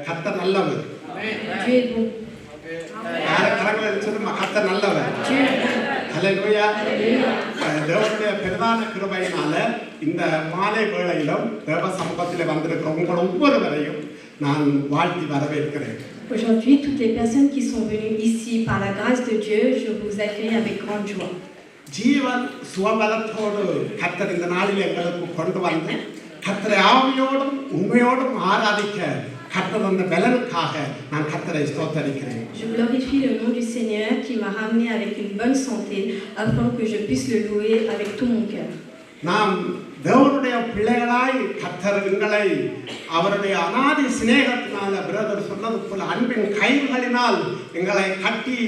கர்த்தர் நல்லவர். Dieu est bon. கரங்களை சொல்லுமா, கர்த்தர் நல்லவர். Dieu est bon. ஹல்லேலூயா. Alléluia. தேவனுடைய பிரதான கிருபையினால இந்த மாலை வேளையிலும் தேவ சமூகத்தில் வந்திருக்கிற உங்கள் ஒவ்வொருவரையும் நான் வாழ்த்தி வரவேற்கிறேன். Aujourd'hui, toutes les personnes qui sont venues ici par la grâce de Dieu, je vous accueille avec grande joie. ஜீவன் சுவபலத்தோடு கர்த்தர் இந்த நாளில் எங்களுக்கு கொண்டு வந்து கர்த்தரை ஆவியோடும் உண்மையோடும் ஆராதிக்க கர்த்தர் அந்த பலனுக்காக நான் கர்த்தரை ஸ்தோத்தரிக்கிறேன். Je glorifie le nom du Seigneur qui m'a ramené avec une bonne santé afin que je puisse le louer avec tout mon cœur. நாம் தேவனுடைய பிள்ளைகளாய் கர்த்தர் எங்களை அவருடைய அநாதி சிநேகத்தினால பிரதர் சொன்னது போல அன்பின் கயிறுகளினால் எங்களை கட்டி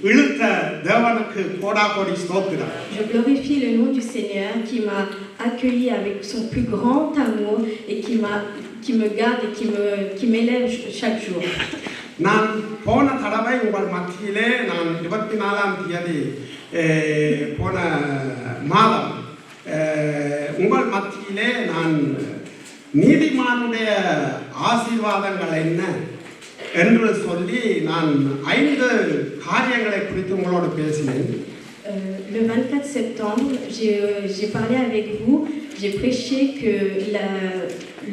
இழுத்த தேவனுக்கு கோடாகோடி ஸ்தோத்திரம். Je glorifie le nom du Seigneur qui m'a accueilli avec son plus grand amour et qui me garde et qui m'élève chaque jour. நான் போன தடவை உங்கள் மத்தியிலே நான் 24ஆம் தேதி போன மாதம் உங்கள் மத்தியிலே நான் நீதிமானுடைய ஆசீர்வாதங்கள் என்ன என்று சொல்லி நான் 5 காரியங்களை குறித்து உங்களோடு பேசினேன். Le 24 septembre, j'ai parlé avec vous, j'ai prêché que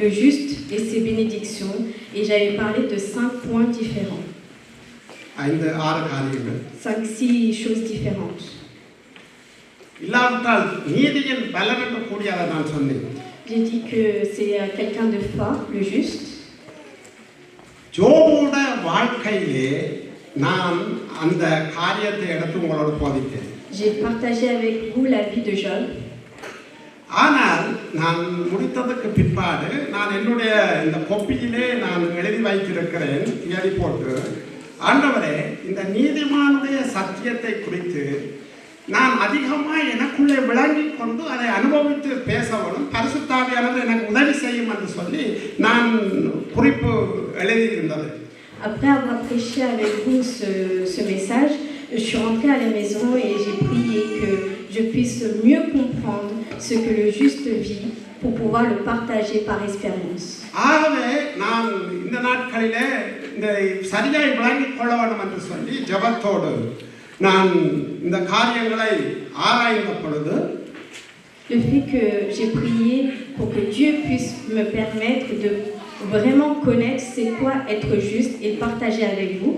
le juste et ses bénédictions, et j'avais parlé de 5 points différents. 5-6 காரியங்கள். 5-6 choses différentes. இல்லாவிட்டால் நீதியின் பலன் என்று கூடியதை நான் சொன்னேன். J'ai dit que c'est quelqu'un de fort, le juste. ஜோபுடைய வாழ்க்கையிலே நான் அந்த காரியத்தை எடுத்து உங்களோடு போதித்தேன். J'ai partagé avec vous la vie de Job. ஆனால் நான் முடித்ததுக்கு பிற்பாடு நான் என்னுடைய இந்த கொப்பியிலே நான் எழுதி வைத்திருக்கிறேன், எழுதி போட்டு, ஆண்டவரே இந்த நீதிமானுடைய சத்தியத்தை குறித்து நான் அதிகமாக எனக்குள்ளே விளங்கி கொண்டு அதை அனுபவித்து பேசவும் பரிசுத்த ஆவியானவர் எனக்கு உதவி செய்யும் என்று சொல்லி நான் குறிப்பு எழுதியிருந்தது. Après avoir prêché avec vous ce message, je suis rentrée à la maison et j'ai prié que je puisse mieux comprendre ce que le juste vit pour pouvoir le partager par expérience. ஆகவே நான் இந்த நாட்களிலே இந்த சரியாய் விளங்கிக் கொள்ள வேண்டும் என்று சொல்லி ஜெபத்தோடு நான் இந்த காரியங்களை ஆராய்ந்த பொழுது Le fait que j'ai prié pour que Dieu puisse me permettre de vraiment connaître c'est quoi être juste et le partager avec vous.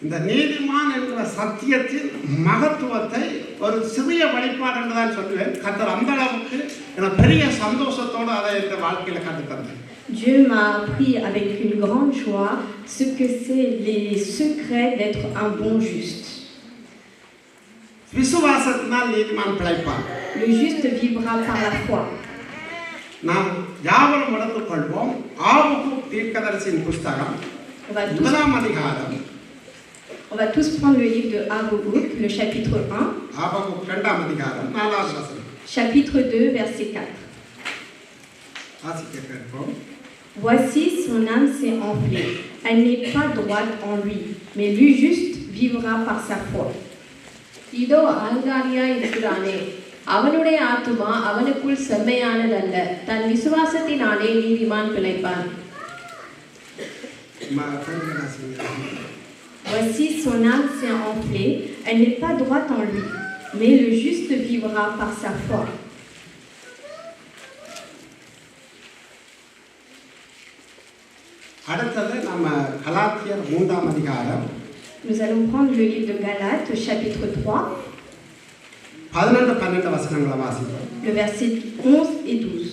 இந்த நீதிமான் என்கிற சத்தியத்தின் மகத்துவத்தை ஒரு சிறிய வெளிப்பாடு என்று தான் சொல்லுவேன். கர்த்தர் அந்த அளவுக்கு எனக்கு பெரிய சந்தோஷத்தோடு அதை இந்த வாழ்க்கையில் கற்றுத் தந்தேன். Dieu m'a appris avec une grande joie ce que c'est les secrets d'être un bon juste. விசுவாசத்தினால் நீதிமான் பிழைப்பான். Le juste vivra par la foi. நாம் யாவரும் எடுத்துக்கொள்வோம். ஆபகுக் தீர்க்கதரிசியின் புஸ்தகம் 1ஆம் அதிகாரம். On va tous prendre le livre de Habakkuk, le chapitre 1. Habakkuk 2ஆம் அதிகாரம் 4வது வசனம். Chapitre 2, verset 4. வாசிக்க கேட்போம். Voici son âme s'est enflée. Elle n'est pas droite en lui, mais le juste vivra par sa foi. இதோ அலங்காரியாய் இருக்கிறானே, அவனுடைய ஆத்துமா அவனுக்குள் செம்மையானதல்ல, தன் விசுவாசத்தினாலே நீதிமான் பிழைப்பான். Voici son âme s'est enflée. Elle n'est pas droite en lui, mais le juste vivra par sa foi. அடுத்தது நம்ம கலாத்தியர் 3ஆம் அதிகாரம். Nous allons prendre le livre de Galates, chapitre 3. 11-12 வசனங்களை வாசிப்போம். Le verset 11 et 12.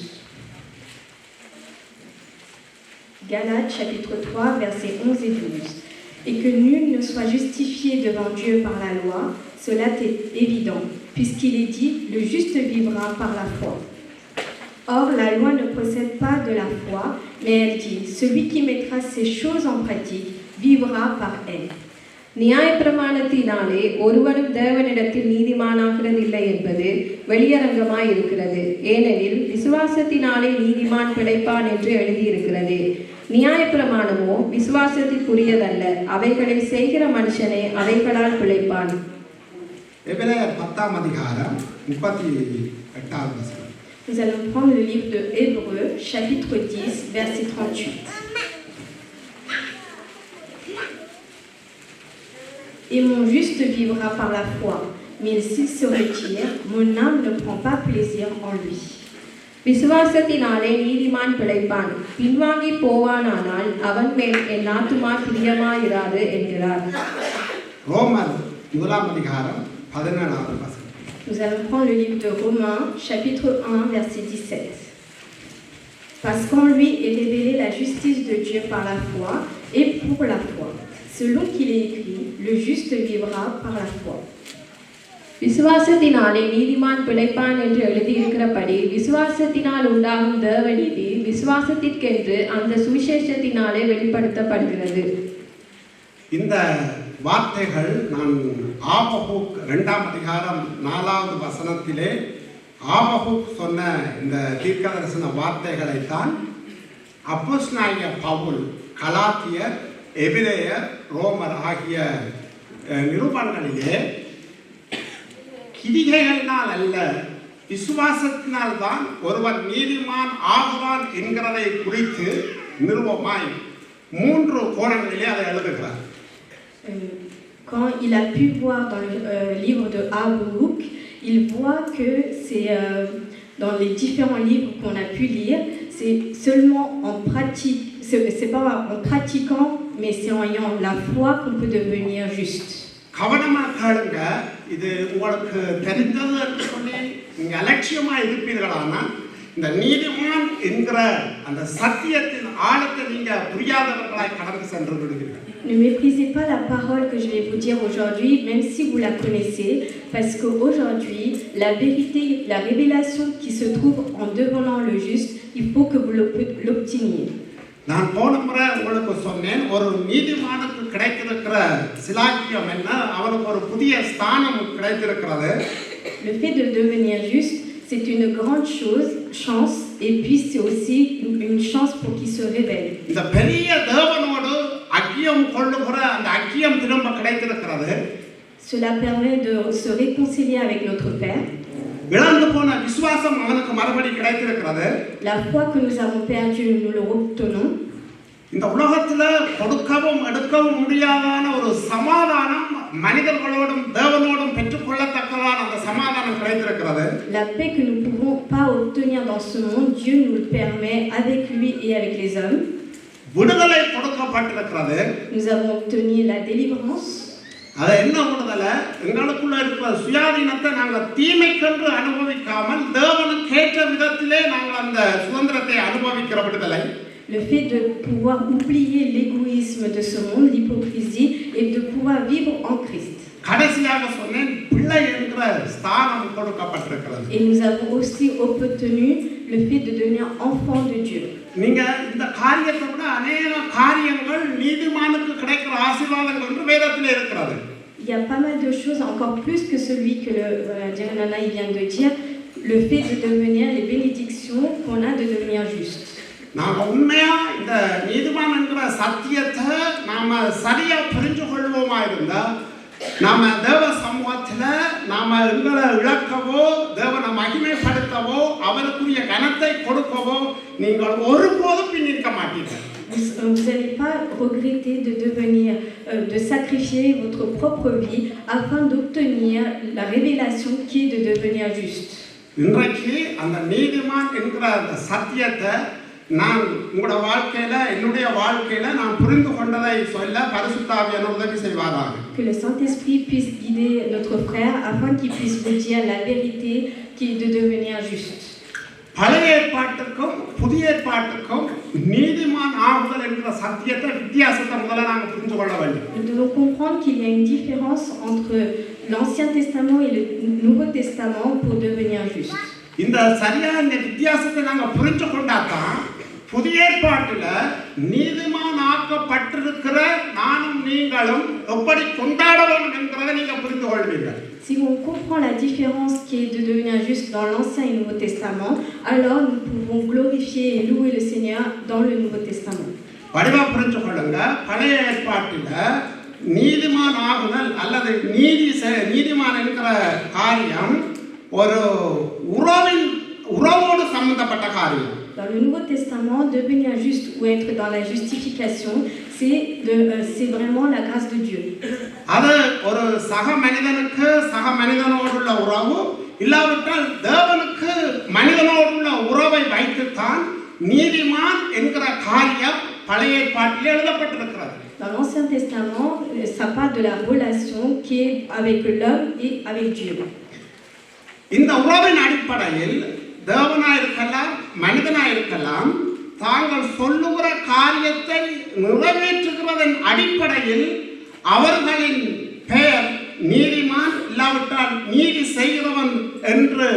Galates, chapitre 3, versets 11 et 12. Et que nul ne soit justifié devant Dieu par la loi, cela est évident, puisqu'il est dit, le juste vivra par la foi. Or, la loi ne procède pas de la foi, mais elle dit, celui qui mettra ces choses en pratique vivra par elle. நியாயப்பிரமாணத்தினாலே ஒருவனும் தேவனிடத்தில் நீதிமானாகிறதில்லை என்பது வெளியரங்கமாய் இருக்கிறது. ஏனெனில் விசுவாசத்தினாலே நீதிமான் பிழைப்பான் என்று எழுதியிருக்கிறது. நியாயப்பிரமாணமோ விசுவாசத்திற்குரியதல்ல, அவைகளை செய்கிற மனுஷனே அவைகளால் பிழைப்பான். எபிரேயர் 10ஆம் அதிகாரம் 38வது வசனம். Nous allons prendre le livre de Hébreux, chapitre 10, verset 38. Et mon juste vivra par la foi, mais s'il se retire, mon âme ne prend pas plaisir en lui. விசுவாசத்தினாலே நீதிமான் பிழைப்பான், பின்வாங்கி போவானானால் அவன் மேல் என் ஆத்துமா பிரியமாயிராது என்கிறார். ரோமர் 1 வசனம். Nous allons prendre le livre de Romains, chapitre 1, verset 17. Parce qu'en lui est révélée la justice de Dieu par la foi et pour la foi. Selon qu'il est écrit, le juste vivra par la foi. விசுவாசத்தினாலே நீதிமான் பிழைப்பான் என்று எழுதியிருக்கிறபடி விசுவாசத்தினால் உண்டாகும் தேவநீதி விசுவாசத்திற்கென்று அந்த சுவிசேஷத்தினாலே வெளிப்படுத்தப்படுகிறது. இந்த வார்த்தைகள் நான் ஆபகுக் 2 வசனத்திலே ஆபகுக் சொன்ன இந்த தீர்க்கதரிசன வார்த்தைகளைத்தான் அப்போஸ்தலனாகிய பவுல் கலாத்தியர், எபிரேயர், ரோமர் ஆகிய நிருபங்களிலே கிரிகைகளினால் அல்ல விசுவாசத்தினால் தான் ஒருவன் நீதிமான் ஆகுவான் என்கிறதை குறித்து நிருபமாய் 3 கோணங்களிலே அதை எழுதுகிறார். Quand il a pu voir dans le livre de Habakkuk, il voit que c'est dans les différents livres qu'on a pu lire, c'est seulement en pratique, c'est pas en pratiquant, mais c'est en ayant la foi qu'on peut devenir juste. கவனமாக கேளுங்க. இது உங்களுக்கு தெரிந்தது என்று சொல்லி நீங்க அலட்சியமா இருப்பீர்களானால் இந்த நீதிமான் என்கிற அந்த சத்தியத்தின் ஆழத்தை நீங்க புரியாதவர்களாய் கடந்து சென்று விடுவீர்கள். Ne méprisez pas la parole que je vais vous dire aujourd'hui, même si vous la connaissez, parce qu'aujourd'hui, la vérité, la révélation qui se trouve en devenant le juste, il faut que vous l'obteniez. நான் போன முறை உங்களுக்கு சொன்னேன், ஒரு நீதிமானுக்கு கிடைத்திருக்கிற சிலாக்கியம் என்ன, அவனுக்கு ஒரு புதிய ஸ்தானம் கிடைத்திருக்கிறது. Le fait de devenir juste, c'est une grande chance, et puis c'est aussi une chance pour qu'il se révèle. இந்த பெரிய தேவனோடு ஐக்கியம் கொள்ளுகிற அந்த ஐக்கியம் திரும்ப கிடைத்திருக்கிறது. Cela permet de se réconcilier avec notre Père. இழந்து போன விசுவாசம் அவனுக்கு மறுபடி கிடைத்திருக்கிறது. La foi que nous avons perdue, nous le obtenons. இந்த உலகத்துல கொடுக்கவும் எடுக்கவும் முடியாதான ஒரு சமாதானம் மனிதர்களோடும் தேவனோடும் பெற்றுக்கொள்ளத்தக்கதான அந்த சமாதானம் கிடைத்திருக்கிறது. La paix que nous ne pouvons pas obtenir dans ce monde, Dieu nous le permet avec lui et avec les hommes. விடுதலை கொடுக்கப்பட்டிருக்கிறது. Nous avons obtenu la délivrance. அது என்ன விடுதலை? எங்களுக்குள்ள இருக்கிற சுயாதீனத்தை நாங்கள் தீமைக்கென்று அனுபவிக்காமல் தேவனுக்கு ஏற்ற விதத்திலே நாங்கள் அந்த சுதந்திரத்தை அனுபவிக்கிற விடுதலை. Le fait de pouvoir oublier l'égoïsme de ce monde, l'hypocrisie, et de pouvoir vivre en Christ. கடைசியாக சொன்னேன், பிள்ளை என்கிற ஸ்தானம் கொடுக்கப்பட்டிருக்கிறது. Et nous avons aussi obtenu le fait de devenir enfant de Dieu. நீங்க இந்த காரியத்தை விட அநேக காரியங்கள் நீதிமானுக்கு கிடைக்கிற ஆசீர்வாதங்கள் என்று வேதத்திலே இருக்கிறது. Il y a pas mal de choses, encore plus que celui que Nana vient de dire, le fait de devenir les bénédictions qu'on a de devenir juste. நாம உண்மையா இந்த நீதிமான் என்கிற சத்தியத்தை நாம சரியா புரிஞ்சு கொள்வோமா இருந்தா நாம தேவ சமூகத்துல நாம எங்களை இழக்கவோ தேவனை மகிமைப்படுத்தவோ அவருக்குரிய கனத்தை கொடுக்கவோ நீங்கள் ஒருபோதும் பின்னிருக்க மாட்டீர்கள். Vous n'allez pas regretter de devenir, de sacrifier votre propre vie afin d'obtenir la révélation qui est de devenir juste. இன்றைக்கு அந்த நீதிமான் என்கிற அந்த சத்தியத்தை நான் உங்களோட வாழ்க்கையில என்னுடைய வாழ்க்கையில நான் புரிந்து கொண்டதை சொல்ல பரிசுத்த ஆவியானவர் உதவி செய்வாராக. Que le Saint-Esprit puisse guider notre frère afin qu'il puisse vous dire la vérité qui est de devenir juste. பழைய ஏற்பாட்டுக்கும் புதிய ஏற்பாட்டுக்கும் நீதிமான் ஆகுதல் என்கிற சத்தியத்தை வித்தியாசத்தை முதல்ல நாங்கள் புரிந்து கொள்ள வேண்டும். Nous devons comprendre qu'il y a une différence entre l'Ancien Testament et le Nouveau Testament pour devenir juste. இந்த சரியான வித்தியாசத்தை நாங்கள் புரிந்து கொண்டாதான் புதிய ஏற்பாட்டில் நீதிமான் ஆக்கப்பட்டிருக்கிற நானும் நீங்களும் எப்படி கொண்டாட வேண்டும் என்கிறதை நீங்கள் புரிந்து கொள்வீர்கள். Si on comprend la différence qui est de devenir juste dans l'Ancien et le Nouveau Testament, alors nous pouvons glorifier et louer le Seigneur dans le Nouveau Testament. வடிவா புரிந்து கொள்ளுங்க. பழைய ஏற்பாட்டில் நீதிமான் ஆகுதல் அல்லது நீதிமான் என்கிற காரியம் ஒரு உறவோடு சம்பந்தப்பட்ட காரியம். Dans le Nouveau Testament, devenir juste ou être dans la justification, c'est vraiment la grâce de Dieu. அது ஒரு சக மனிதனுக்கு சக மனிதனோடுள்ள உறவு, இல்லாவிட்டால் தேவனுக்கு மனிதனோடுள்ள உறவை வைத்துத்தான் நீதிமான் என்கிற காரியம் பழைய ஏற்பாட்டில் எழுதப்பட்டிருக்கிறது. Dans l'Ancien Testament, ça parle de la relation qui est avec l'homme et avec Dieu. இந்த உறவின் அடிப்படையில் தேவனாயிருக்கலாம் மனிதனாயிருக்கலாம் தாங்கள் சொல்லுகிற காரியத்தை நிறைவேற்றுகிறதன் அடிப்படையில் அவர்களின் பெயர் நீதிமான் இல்லாவிட்டால் நீதி செய்கிறவன் என்று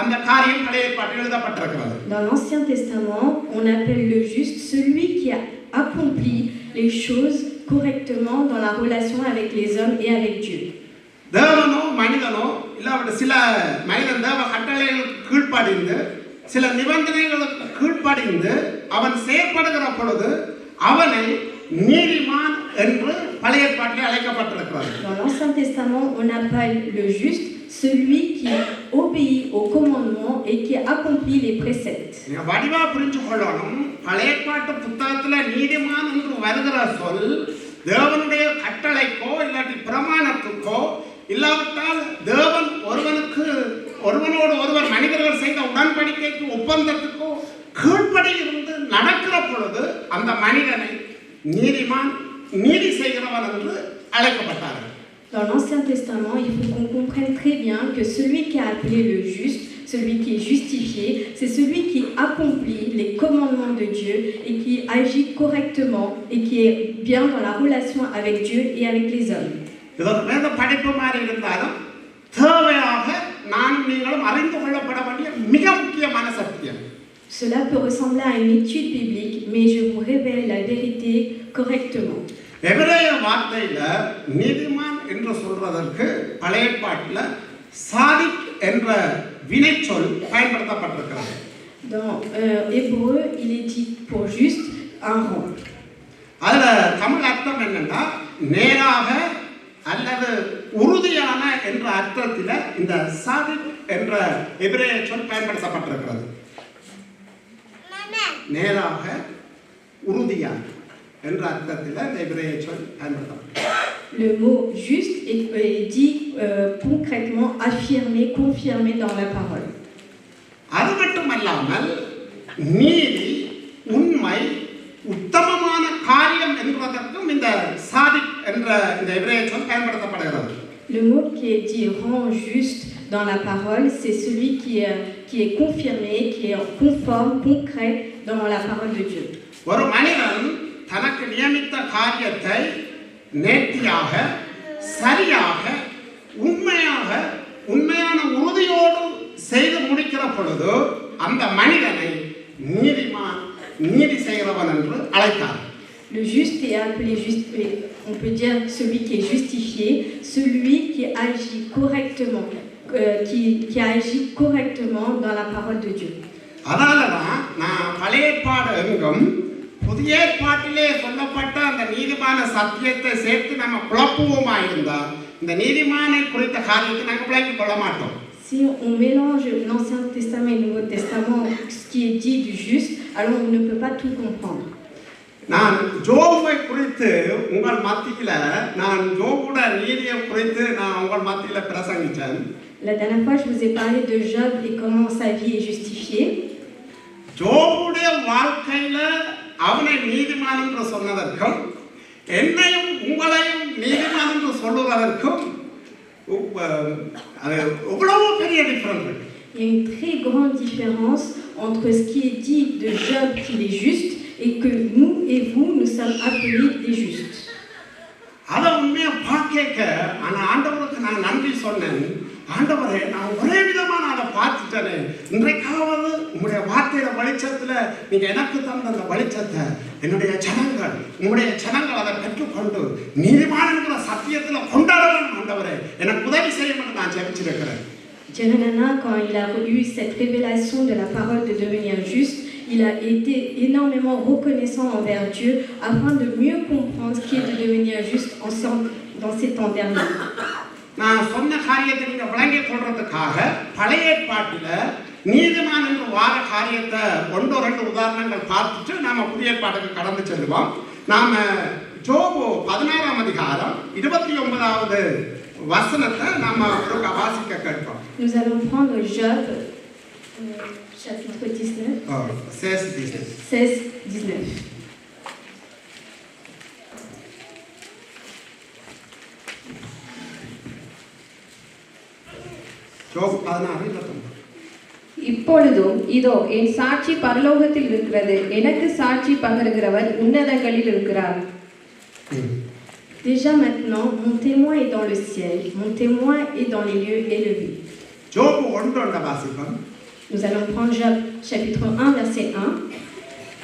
அந்த காரியம் பழைய ஏற்பாட்டில் எழுதப்பட்டிருக்கிறது. Dans l'Ancien Testament, on appelle le juste celui qui a accompli les choses correctement dans la relation avec les hommes et avec Dieu. தேவனோ மனிதனோ இல்லாவிட்ட சில மனிதன் தேவ கட்டளைகளுக்கு கீழ்ப்படிந்து சில நிபந்தனைகளுக்கு கீழ்ப்படிந்து அவன் செயற்படுகிற பொழுது அவனை நீதிமான் என்று பழைய ஏற்பாட்டில் அழைக்கப்பட்டிருக்கிறது. Dans l'Ancien Testament, on appelle le juste celui qui obéit aux commandements et qui accomplit les préceptes. நீங்க வடிவா புரிஞ்சு கொள்ளணும். பழைய ஏற்பாட்டு புத்தகத்துல நீதிமான் என்று வருகிற சொல் தேவனுடைய கட்டளைக்கோ இல்லாட்டி பிரமாணத்துக்கோ இல்லாவிட்டால் தேவன் ஒருவனோடு ஒருவர் மனிதர்கள் செய்த உடன்படிக்கைக்கு ஒப்பந்தத்துக்கோ கீழ்ப்படி இருந்து நடக்கிற பொழுது அந்த மனிதனை நீதிமான் நீதி செய்கிறவன் என்று அழைக்கப்பட்டார்கள். Dans l'Ancien Testament, il faut qu'on comprenne très bien que celui qui a appelé le juste, celui qui est justifié, c'est celui qui accomplit les commandements de Dieu et qui agit correctement et qui est bien dans la relation avec Dieu et avec les hommes. இது ஒரு வேத படிப்பு மாதிரி இருந்தாலும் தேவையாக நானும் நீங்களும் அறிந்து கொள்ளப்பட வேண்டிய மிக முக்கியமான சத்தியம். Cela peut ressembler à une étude biblique, mais je vous révèle la vérité correctement. எபிரேய வார்த்தையில நீதிமான் என்று சொல்றதற்கு பழைய ஏற்பாட்டில் சாதிக் என்ற வினைச்சொல் பயன்படுத்தப்பட்டிருக்கிறது. Dans hébreu, il est dit pour juste un rang. அதுல தமிழ் அர்த்தம் என்னன்னா நேராக அல்லது உறுதியான என்ற அர்த்தத்தில் இந்த சாதிக் என்ற எபிரேய சொல் பயன்படுத்தப்பட்டிருக்கிறது. நேராக உறுதியான என்ற அர்த்தத்தில் இந்த எபிரேய சொல் பயன்படுத்தப்பட்டிருக்கிறது. Le mot juste est dit concrètement affirmé, confirmé dans la parole. அது மட்டுமல்லாமல் நீதி உண்மை உத்தமமான காரியம் என்பதற்கும் இந்த சாதிக் என்ற இந்த எபிரேய சொல் பயன்படுத்தப்படுகிறது. Le mot qui est dit rend juste dans la parole, c'est celui qui est confirmé, qui est conforme, concret dans la parole de Dieu. ஒரு மனிதன் தனக்கு நியமித்த காரியத்தை நேர்த்தியாக சரியாக உண்மையான உறுதியோடு செய்து முடிக்கிற பொழுது அந்த மனிதனை நீதிமான் நீதி செய்கிறவன் என்று அழைத்தார். Le juste est appelé juste, on peut dire celui qui est justifié, celui qui agit correctement, qui agit correctement dans la parole de Dieu. அதனாலதான் நான் பழைய ஏற்பாடு எங்கும் புதிய ஏற்பாட்டிலே சொல்லப்பட்ட அந்த நீதிமான சத்தியத்தை சேர்த்து நம்ம குழப்புவோமா இருந்தால் இந்த நீதிமானை குறித்த காரியத்தை நாங்கள் விளங்கிக் கொள்ள மாட்டோம். Si on mélange l'Ancien Testament et le Nouveau Testament, ce qui est dit du juste, alors on ne peut pas tout comprendre. நான் ஜோபை குறித்து உங்கள் மத்தியில நான் ஜோபுட நீதியை குறித்து நான் உங்கள் மத்தியில பிரசங்கிச்சேன். La dernière fois, je vous ai parlé de Job et comment sa vie est justifiée. ஜோபுடைய வாழ்க்கையில அவனை நீதிமான் என்று சொன்னதற்கும் என்னையும் உங்களையும் நீதிமான் என்று சொல்லுவதற்கும் எவ்வளவு பெரிய டிஃபரன்ஸ் இருக்கு. Il y a une très grande différence entre ce qui est dit de Job qu'il est juste et que nous et vous, nous sommes appelés des justes. அதை உண்மையை பார்க்க ஆனால் ஆண்டவருக்கு நான் நன்றி சொன்னேன். ஆண்டவரே, நான் ஒரே விதமாக அதை பார்த்துட்டேனே, இன்றைக்காவது உங்களுடைய வார்த்தையில வெளிச்சத்தில் நீங்கள் எனக்கு தந்த அந்த வெளிச்சத்தை என்னுடைய ஜனங்கள் உங்களுடைய ஜனங்கள் அதை பெற்றுக்கொண்டு நீதிமான்கிற சத்தியத்தில் கொண்டாடணும். ஆண்டவரே, எனக்கு உதவி செய்யணும்னு நான் ஜெபிச்சிருக்கிறேன். Jeremiah, quand il a eu cette révélation de la parole de devenir juste, il a été énormément reconnaissant envers Dieu afin de mieux comprendre ce qui est de devenir juste ensemble dans ces temps derniers. நான் சொன்ன காரியத்தை நீங்கள் விளங்கிக் கொள்றதுக்காக பழைய ஏற்பாட்டில் நீதிமான் என்று வார காரியத்தை 1-2 உதாரணங்கள் பார்த்துட்டு நாம் புதிய ஏற்பாட்டுக்கு கடந்து செல்வோம். நாம் ஜோபு 16ஆம் அதிகாரம் 29வது வசனத்தை நாம ஒரு வாசிக்க கேட்போம். Nous allons prendre Job, chapitre 19, 16-19. ஜோபு 16:29. இப்பொழுதும் இதோ என் சாட்சி பரலோகத்தில் இருக்கிறது, எனக்கு சாட்சி பகருகிறவர் உன்னதங்களில் இருக்கிறார். Déjà maintenant, mon témoin est dans le ciel, mon témoin est dans les lieux élevés. ஜோபு 1 வாசிப்போம். Nous allons prendre Job, chapitre 1, verset 1.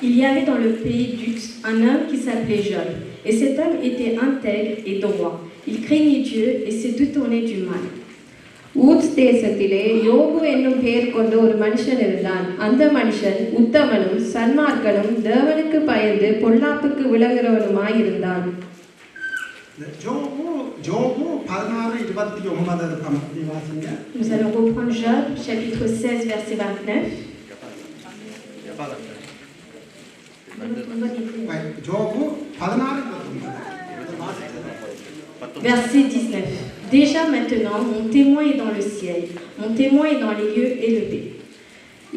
Il y avait dans le pays d'Uz un homme qui s'appelait Job, et cet homme était intègre et droit. Il craignait Dieu et se détournait du mal. ஊத்ஸ் தேசத்திலே யோபு என்னும் பெயர் கொண்ட ஒரு மனுஷன் இருந்தான். அந்த மனுஷன் உத்தமனும் சன்மார்க்கனும் தேவனுக்கு பயந்து பொல்லாப்புக்கு விலகுறவனுமாய் இருந்தான். ஜோபு 16:29 வாசிங்க. Nous allons reprendre Job, chapitre 16, verset 29. ஜோபு 16:29. Verset 19. Déjà maintenant, mon témoin est dans le ciel, mon témoin est dans les lieux élevés.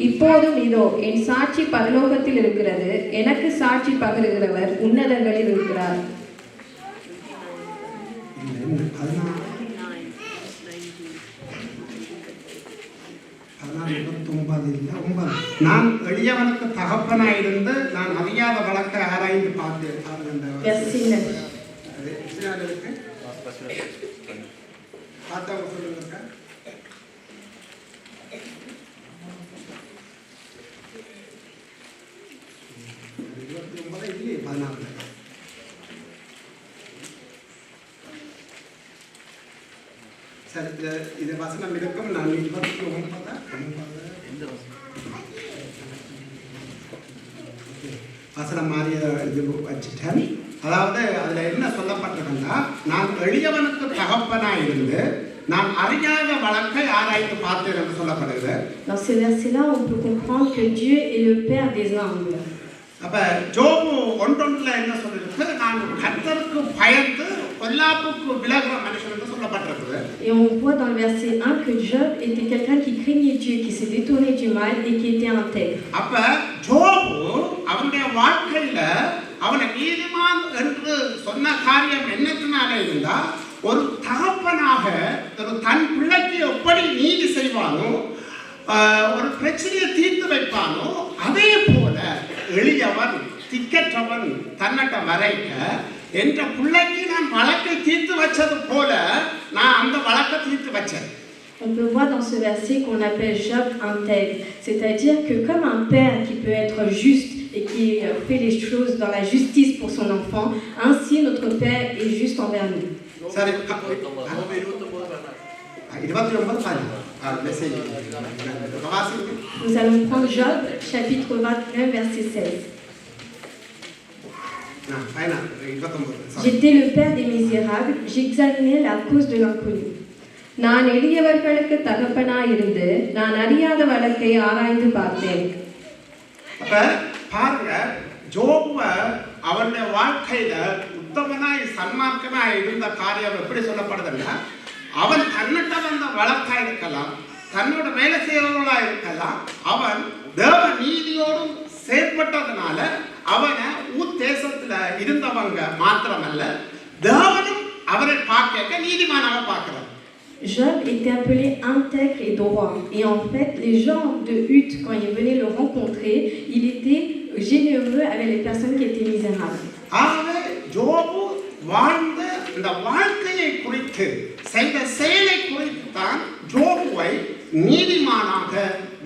இப்போதும் இதோ என் சாட்சி பரலோகத்தில் இருக்கிறது, எனக்கு சாட்சி பகருகிறவர் உன்னதங்களில் இருக்கிறார். நான் எளியவனுக்கு தகப்பனாயிருந்து நான் அறியாத வழக்கை ஆராய்ந்து பார்த்தேன். Verset 9. பார்த்தவங்க சொல்லுங்க. இல்லையே 14. சரி, இது வசனம் இருக்கும். நான் 29 வசனம் மாறிய இது வச்சுட்டேன். அதாவது அதுல என்ன சொல்லப்பட்டிருக்குன்னா, நான் எளியவனுக்கு தகப்பனாய் இருந்து நான் அறியாத வழக்கை ஆராய்ந்து பார்த்தேன் என்று சொல்லப்படுகிறது. Dans ce verset-là, on peut comprendre que Dieu est le Père des humbles. அப்ப ஜோபு 1:1 என்ன சொல்லிருக்கு? நான் கர்த்தருக்கு பயந்து பொல்லாப்புக்கு விலகுற மனுஷன் என்று சொல்லப்பட்டிருக்குது. Et on voit dans le verset 1 que Job était quelqu'un qui craignait Dieu, qui s'est détourné du mal et qui était intègre. அப்ப ஜோபு அவனுடைய வாழ்க்கையில அவனை நீதிமான் என்று சொன்ன காரியம் என்னத்தினாலே இருந்தா, ஒரு தகப்பனாக தன் பிள்ளைக்கு எப்படி நீதி செய்வானோ, ஒரு பிரச்சனையை தீர்த்து வைப்பானோ, அதே போல எளியவன் திக்கற்றவன் தன்னட்ட வரைக்க என்ற பிள்ளைக்கு நான் வழக்கை தீர்த்து வச்சது போல நான் அந்த வழக்கை தீர்த்து வச்சேன். On peut voir dans ce verset qu'on appelle Job intègre, c'est-à-dire que comme un père qui peut être juste et qui fait les choses dans la justice pour son enfant, ainsi notre Père est juste envers nous. Nous allons prendre Job, chapitre 29, verset 16. J'étais le père des misérables, j'examinais la cause de l'inconnu. நான் எளியவர்களுக்கு தகப்பனாயிருந்து நான் அறியாத வழக்கை ஆராய்ந்து பார்த்தேன். அப்ப பாருங்க, ஜோபுவ அவனுடைய வாழ்க்கையில உத்தமனாய் சன்மார்க்கனாய் இருந்த காரியம் எப்படி சொல்லப்படுதுன்னா, அவன் தன்னிட்ட வந்த வழக்கா இருக்கலாம், தன்னோட வேலை செய்யறவர்களா இருக்கலாம், அவன் தேவ நீதியோடும் செயற்பட்டதுனால அவனை உத்தேசத்துல இருந்தவங்க மாத்திரமல்ல, தேவனும் அவரை பார்க்க நீதிமானாக பார்க்கிறார். Job était appelé intègre et droit. Et en fait, les gens de Uz, quand ils venaient le rencontrer, il était généreux avec les personnes qui étaient misérables. ஆகவே ஜோபு வாழ்ந்த இந்த வாழ்க்கையை குறித்து செய்த செயலை குறித்து தான் ஜோபுவை நீதிமானாக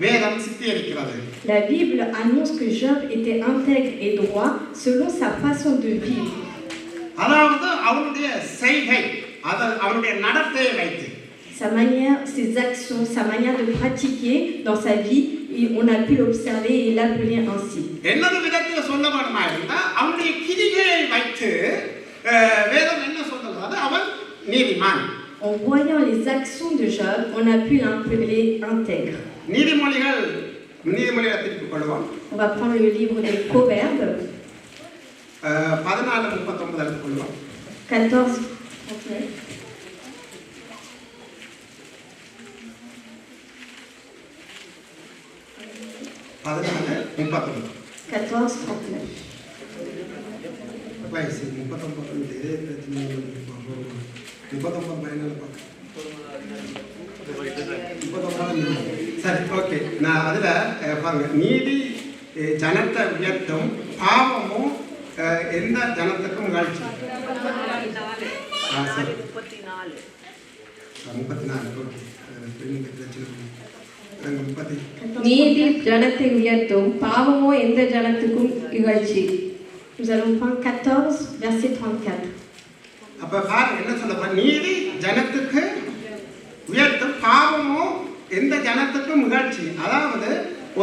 வேதம் சித்தரிக்கிறது. La Bible annonce que Job était intègre et droit selon sa façon de vivre. அதாவது அவனுடைய செய்கை, அவனுடைய நடத்தையை வைத்து, sa manière, ses actions, sa manière de pratiquer dans sa vie, on a pu l'observer et l'appeler ainsi. என்னது விதத்துல சொல்லப்படுமா இருந்தா, அவனுடைய கிரியை வைத்து வேதம் என்ன சொல்றது? அவன் நீதிமான். En voyant les actions de Job, on a pu l'appeler intègre. நீதிமொழிகளை திருப்பிக் கொள்வோம். On va prendre le livre des Proverbes. 14:39 எடுத்துக்கொள்வோம். 14:39. 14:39. 14:39. வயசு 39 இதே பிரச்சனை 39 பயனால பார்க்க சரி, ஓகே. நான் அதில் பாருங்க, நீதி ஜனத்தை உயர்த்தும், பாவமும் எந்த ஜனத்துக்கும் நிகழ்ச்சி. சரி, 34. ஓகே, நீதி ஜனத்தை உயர்த்தும், பாவமோ எந்த ஜனத்துக்கும் இகழ்ச்சி. Nous allons prendre 14, verset 34. அப்ப பாருங்க என்ன சொல்ல, நீதி ஜனத்துக்கு உயர்த்தும், பாவமோ எந்த ஜனத்துக்கும் நிகழ்ச்சி. அதாவது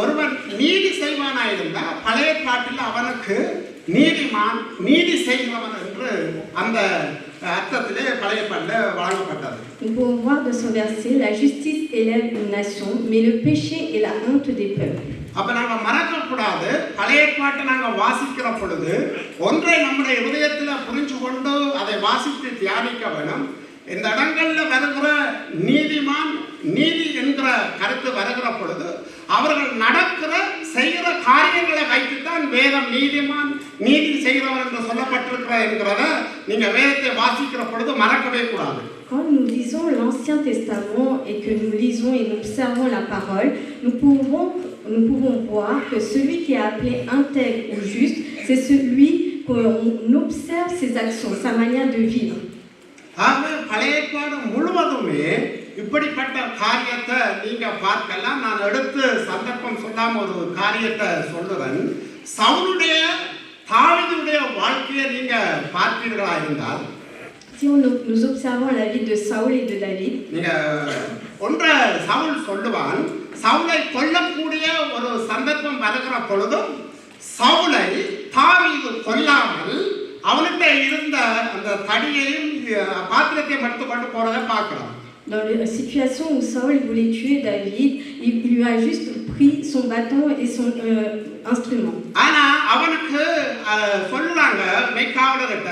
ஒருவன் நீதி செய்வானா இருந்தா பழைய பாட்டில் அவனுக்கு நீதிமான், நீதி செய்பவன் என்று அந்த அர்த்தத்திலே பழைய பாட்டில் வழங்கப்பட்டது. Nous pouvons voir de son verset, la justice élève une nation, mais le péché est la honte des peuples. அப்ப நாங்க மறக்கக்கூடாது, பழைய பாட்டை நாங்க வாசிக்கிற பொழுது ஒன்றை நம்முடைய இதயத்தில் புரிஞ்சு கொண்டு அதை வாசித்து தியானிக்க வேணும். இந்த இடங்கள்ல வருகிற நீதிமான், நீதி என்கிற கருத்து வருகிற பொழுது அவர்கள் நடக்கிற செய்கிற காரியங்களை வைத்துத்தான் வேதம் நீதிமான், நீதி செய்கிறவர் என்று சொல்லப்பட்டிருக்கிற என்கிறத நீங்க வேதத்தை வாசிக்கிற பொழுது மறக்கவே கூடாது. Quand nous lisons l'Ancien Testament et que nous lisons et nous observons la parole, nous pouvons voir que celui qui est appelé intègre ou juste, c'est celui qu'on observe ses actions, sa manière de vivre. ஆகவே பழைய ஏற்பாடு முழுவதுமே இப்படிப்பட்ட காரியத்தை நீங்க பார்க்கலாம். நான் எடுத்து சந்தர்ப்பம் சொல்லாம ஒரு காரியத்தை சொல்லுவேன். சவுலுடைய தாவீதுடைய வாழ்க்கையை நீங்க பார்ப்பீர்களா இருந்தால், Si nous observons la vie de Saül et de David, நீங்க ஒன்றை சவுல் சொல்லுவான், சவுலை கொல்லக்கூடிய ஒரு சந்தர்ப்பம் வருகிற பொழுதும் சவுலை தாவீது கொல்லாமல் அவன்கிட்ட இருந்த அந்த தடியையும் பாத்திரத்தையும் எடுத்து கொண்டு போறதை பார்க்கிறோம். dans la situation où Saül voulait tuer David, il lui a juste pris son bâton et son instrument. ஆனா அவனுக்கு சொல்லுறாங்க மெய்காவலர்கிட்ட,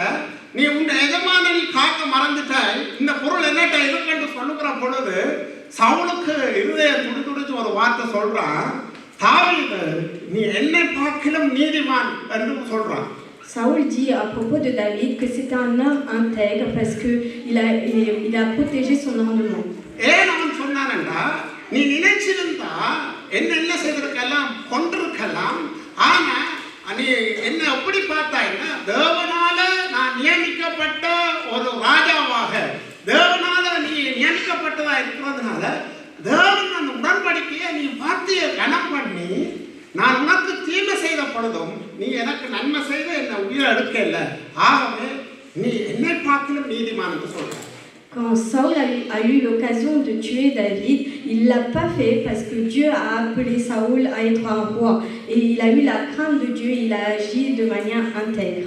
நீ உன் எஜமானனை காக்க மறந்துட்ட, இந்த பொருள் என்னட்ட இருக்குன்னு சொல்லுகிற பொழுது சவுலுக்கு இருதயம் துடிதுடிச்சு ஒரு வார்த்தை சொல்றான், தாவீது நீ என்னை பார்க்கிலும் நீதிமான் என்று சொல்றான். Saül dit à propos de David que c'était un homme intègre parce qu'il a protégé son ornement. ஏன் அவன் சொன்னான்டா, நீ நினைச்சிருந்தா என்ன செய்திருக்கலாம், கொண்டிருக்கலாம். ஆனா நீ என்ன எப்படி பார்த்தாய்னா, தேவனால நான் நியமிக்கப்பட்ட ஒரு ராஜாவாக, தேவனால நீ நியமிக்கப்பட்டதா இருக்கிறதுனால தேவன் அந்த உடன்படிக்கையை நீ பார்த்து கனம் பண்ணி, நான் உனக்கு தீமை செய்த பொழுதும் நீ எனக்கு நன்மை செய்த என்ன உயிரை எடுக்க இல்லை, ஆகவே நீ என்னை பார்க்கலும் நீதிமான் என்று சொல்ற. Quand Saül a eu l'occasion de tuer David, il ne l'a pas fait parce que Dieu a appelé Saül à être un roi. Et il a eu la crainte de Dieu, il a agi de manière intègre.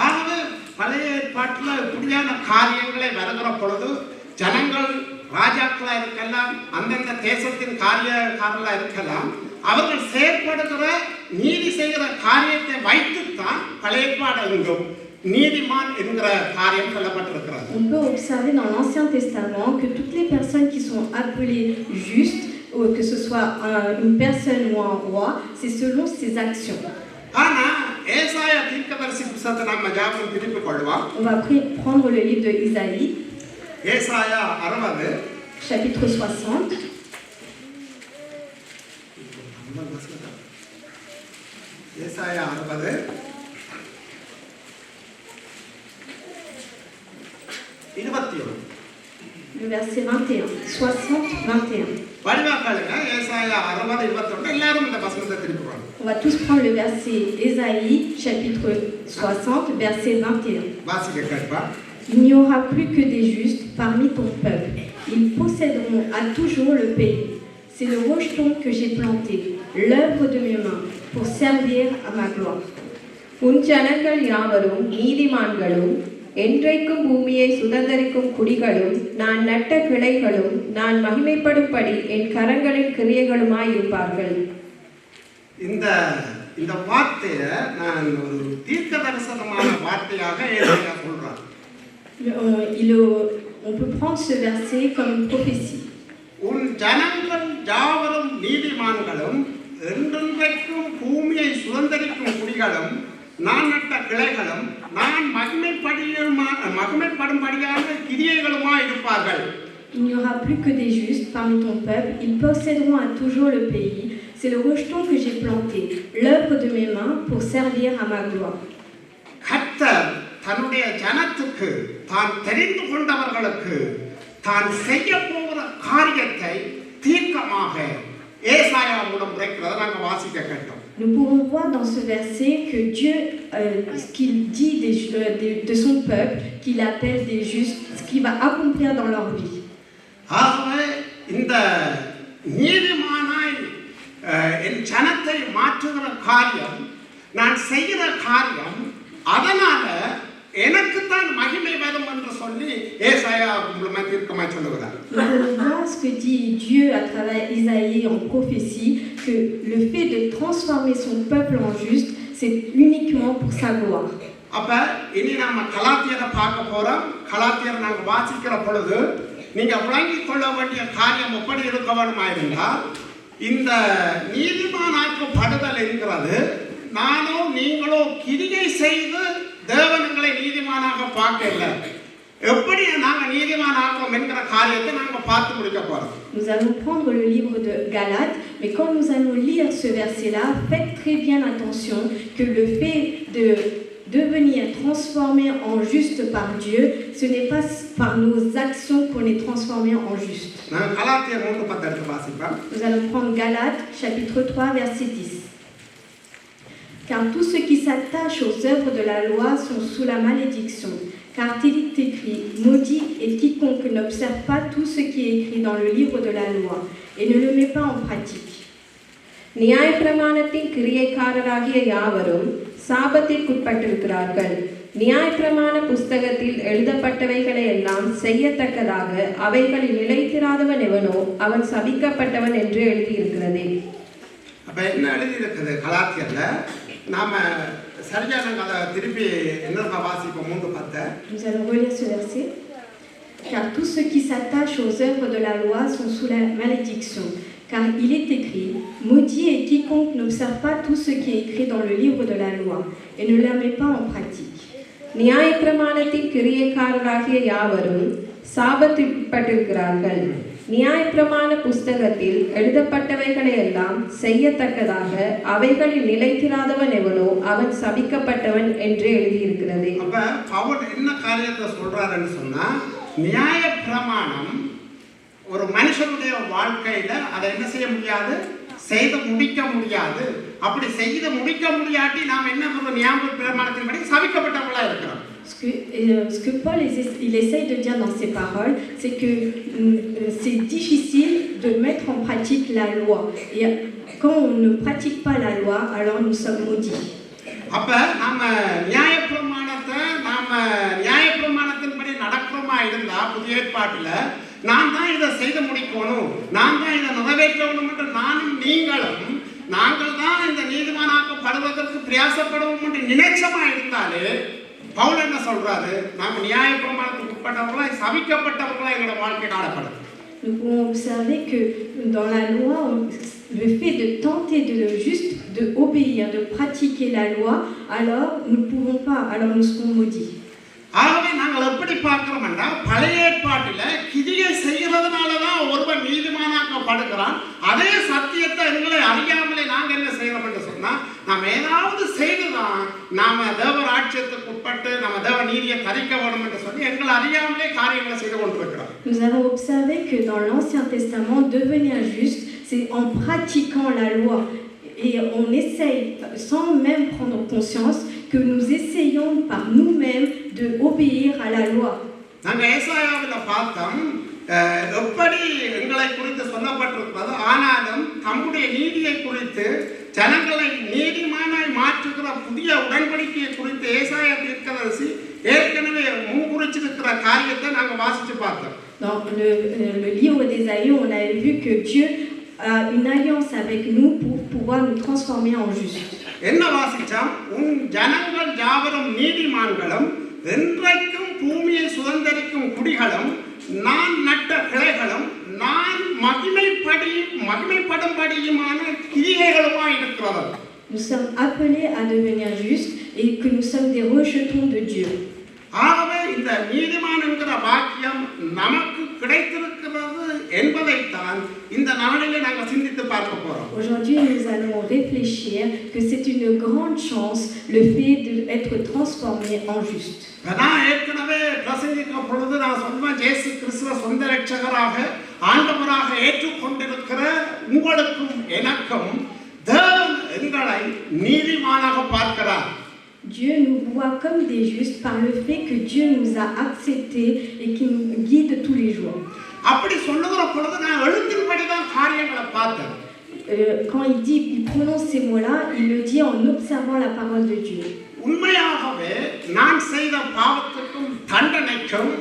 ஆகவே பழைய ஏற்பாட்டில் இப்படியான காரியங்களை வருகிற பொழுது ஜனங்கள் ராஜாக்களாக இருக்கலாம், அந்தந்த தேசத்தின் காரியக்காரர்களாக இருக்கலாம், அவர்கள் செயற்படுகிற நீதி செய்கிற காரியத்தை வைத்துத்தான் பழைய ஏற்பாடு எங்கும் நீதிமான் என்கிற காரியம் சொல்லப்பட்டிருக்கிறது. On peut observer dans l'Ancien Testament que toutes les personnes qui sont appelées justes, ou que ce soit une personne ou un roi, c'est selon ses actions. ஆனா ஏசாயா தீர்க்கதரிசி புத்தகத்தை நம்ம ஞாபகம் திருப்பிக் கொள்வோம். On va prendre le livre de Isaïe, ஏசாயா 60, chapitre 60. ஏசாயா 60 21. Le verset 21, 60, 21. வடிவாக்காளுங்க ஏசாயா 60 21. எல்லாரும் இந்த வசனத்தை திருப்புவாங்க. On va tous prendre le verset Ésaïe, chapitre 60, verset 21. வாசிக்க கேட்பா. Il n'y aura plus que des justes parmi ton peuple. Ils posséderont à toujours le pays. C'est le rejeton que j'ai planté, l'œuvre de mes mains, pour servir à ma gloire. உன் ஜனங்கள் யாவரும் நீதிமான்களும், என்றைக்கும் பூமியை சுதந்தரிக்கும் குடிகளும், நான் நட்ட கிளைகளும், நான் மகிமைப்படும்படி என் கரங்களின் கிரியைகளுமாய் இருப்பார்கள். இந்த இந்த வார்த்தையை நான் ஒரு தீர்க்க தரிசனமான வார்த்தையாக ஏசாயா சொல்றார். On peut prendre ce verset comme une prophétie. உன் ஜனங்கள் யாவரும் நீதிமான்களும் என்றென்றைக்கும் பூமியை சுதந்தரிக்கும் குடிகளும் நான் நட்ட கிளைகளும் நான் மகிமைப்படும்படியான கிரியைகளுமாய் இருப்பார்கள். Il n'y aura plus que des justes parmi ton peuple, ils posséderont à toujours le pays. C'est le rejeton que j'ai planté, l'œuvre de mes mains pour servir à ma gloire. கர்த்தர் தன்னுடைய ஜனத்துக்கு தான் தெரிந்து கொண்டவர்களுக்கு தான் செய்ய போகிற காரியத்தை தீர்க்கமாக ஏசாயா மூலம் உரைக்கிறதை நாங்கள் வாசிக்க கேட்டோம். Nous pouvons voir dans ce verset que Dieu, ce qu'il dit de son peuple, qu'il appelle des justes, ce qu'il va accomplir dans leur vie. ஆகவே இந்த நீதிமானாய் என் ஜனத்தை மாற்றுகிற காரியம், நான் செய்கிற காரியம், அதனால எனக்குத்தான் மகிமை வரும் என்று சொல்லி ஏசாயா மூலமாக தீர்க்கமாய் சொல்லுகிறார். Nous pouvons voir ce que dit Dieu à travers Isaïe en prophétie, que le fait de transformer son peuple en juste, c'est uniquement pour sa gloire. அப்ப இனி நாம கலாத்தியரை பார்க்க போறோம். கலாத்தியரை நாங்கள் வாசிக்கிற பொழுது நீங்க விளங்கிக் கொள்ள வேண்டிய காரியம் எப்படி இருக்க வேண்டுமாயிருந்தால், இந்த நீதிமானாக்கப்படுதல் என்கிறது நானோ நீங்களோ கிரியை செய்து தேவனங்களை நீதிமானாக பார்க்கல, எப்படி நாங்கள் நீதிமானாகிறோம் என்கிற காரியத்தை நாங்கள் பார்த்து முடிக்க போறோம். Nous allons prendre le livre de Galates, mais quand nous allons lire ce verset-là, faites très bien attention que le fait de devenir transformé en juste par Dieu, ce n'est pas par nos actions qu'on est transformé en juste. Nous allons prendre Galates, chapitre 3, verset 10. Car tous ceux qui s'attachent aux œuvres de la loi sont sous la malédiction. Car il est écrit, maudit est quiconque n'observe pas tout ce qui est écrit dans le livre de la loi et ne le met pas en pratique. நியாயப்பிரமாணத்தின் கிரியைக்காரராகிய யாவரும் சாபத்திற்குட்பட்டிருக்கிறார்கள். நியாயப்பிரமாண புஸ்தகத்தில் எழுதப்பட்டவைகளை எல்லாம் செய்யத்தக்கதாக அவைகளில் நிலைத்திராதவன் எவனோ அவன் சபிக்கப்பட்டவன் என்று எழுதியிருக்கிறது. அப்ப என்ன எழுதியிருக்குது கலாத்தியர்ல? நாம சரியான அதை திருப்பி என்ன வாசிப்போம். 3:10. Nous allons relire ce verset. Car tous ceux qui s'attachent aux œuvres de la loi sont sous la malédiction. Car il est écrit, maudit est quiconque n'observe pas tout ce qui est écrit dans le livre de la loi et ne la met pas en pratique. நியாயப்பிரமாணத்தின் கிரியைக்காரராகிய யாவரும் சாபத்திற்குட்பட்டிருக்கிறார்கள். நியாயப்பிரமாண புஸ்தகத்தில் எழுதப்பட்டவைகளை எல்லாம் செய்யத்தக்கதாக அவைகளில் நிலைத்திராதவன் எவனோ அவன் சபிக்கப்பட்டவன் என்று எழுதியிருக்கிறது. அப்ப பவுல் என்ன காரியத்தை சொல்றாருன்னு சொன்னா, நியாயப்பிரமாணம் ஒரு மனுஷனுடைய வாழ்க்கையில அதை என்ன செய்ய முடியாது, செய்து முடிக்க முடியாது. அப்படி செய்து முடிக்க முடியாட்டி நாம் என்ன சொல்றோம், நியாயப்பிரமாணத்தின்படி சபிக்கப்பட்டவங்களா இருக்கிறோம். Ce que Paul il essaye de dire dans ses paroles, c'est que c'est difficile de mettre en pratique la loi. Et quand on ne pratique pas la loi, alors nous sommes maudits. அப்ப நாம நியாயப்பிரமாணத்தின்படி நடக்கிறோமா இருந்தா புதிய ஏற்பாட்டுல நான் தான் இதை செய்து முடிக்கணும், நான் தான் இதை நிறைவேற்றணும் என்று நானும் நீங்களும் நாங்கள் தான் இந்த நீதிமானாக்கப்படுவதற்கு பிரயாசப்படுவோம் என்று நினைச்சமா இருந்தாலே பவுல் என்ன சொல்றாரு, நாம நியாயப்பிரமாணத்துக்கு உட்பட்டவர்களா சபிக்கப்பட்டவர்களா எங்களோட வாழ்க்கை காணப்படுது. Nous pouvons observer que dans la loi, le fait de tenter de obéir, de pratiquer la loi, alors nous ne pouvons pas, alors nous serons maudits. ஆகவே நாங்கள் எப்படி பார்க்கிறோம் என்றால், பழைய ஏற்பாட்டில் கிரியை செய்கிறதுனால தான் ஒருவன் நீதிமானாக்கப்படுகிறான். அதே சத்தியத்தை எங்களை அறியாமலே நாங்கள் என்ன செய்யறோம் என்று சொன்னால், நாம் ஏதாவது செய்துதான் நாம தேவ ராஜ்யத்துக்கு உட்பட்டு நம்ம தேவ நீதியை தரிக்க வேண்டும் என்று சொல்லி எங்களை அறியாமலே காரியங்களை செய்து கொண்டிருக்கிறோம். Nous avons observé que dans l'Ancien Testament, devenir juste, c'est en pratiquant la loi. Et on essaye, sans même prendre conscience, que nous essayons par nous-mêmes de obéir à la loi. நாங்கள் ஏசாயாவில் பார்த்தோம் எப்படி எங்களை குறித்து சொல்லப்பட்டிருக்கிறது. ஆனாலும் தம்முடைய நீதியை குறித்து ஜனங்களை நீதிமானாய் மாற்றுகிற புதிய உடன்படிக்கையை குறித்து ஏசாயா தீர்க்கதரிசி ஏற்கனவே முன்குறிச்சிருக்கிற காரியத்தை நாங்கள் வாசித்து பார்த்தோம். Dans le livre d'Ésaïe, on a vu que Dieu a une alliance avec nous pour pouvoir nous transformer en justes. என்ன வாசிச்சோம்? உன் ஜனங்கள் யாவரும் நீதிமான்களும் என்றைக்கும் பூமியை சுதந்தரிக்கும் குடிகளும் நான் நட்ட கிளைகளும் நான் மகிமைப்படும்படியுமான கிரியைகளுமாய் இருக்கிறது. Nous sommes appelés à devenir justes et que nous sommes des rejetons de Dieu. ஆகவே இந்த நீதிமான் என்கிற வாக்கியம் நமக்கு கிடைத்திருக்கிறது என்பதைத்தான் இந்த நாளிலே நாங்கள் சிந்தித்து பார்க்க போறோம். Aujourd'hui, nous allons réfléchir que c'est une grande chance le fait d'être transformé en juste. நான் ஏற்கனவே பிரசங்கிக்கும் பொழுது நான் சொன்னேன், இயேசு கிறிஸ்துவ சொந்த இரட்சகராக ஆண்டவராக ஏற்றுக்கொண்டிருக்கிற உங்களுக்கும் எனக்கும் தேவன் எங்களை நீதிமானாக பார்க்கிறார். Dieu nous voit comme des justes par le fait que Dieu nous a acceptés et qui nous guide tous les jours. அப்படி சொல்லுகிற பொழுது நான் எழுத்தின்படி தான் காரியங்களை பார்த்தேன். Quand il prononce ces mots-là, il le dit en observant la parole de Dieu. உண்மையாகவே நான் செய்த பாவத்துக்கும் தண்டனைக்கும்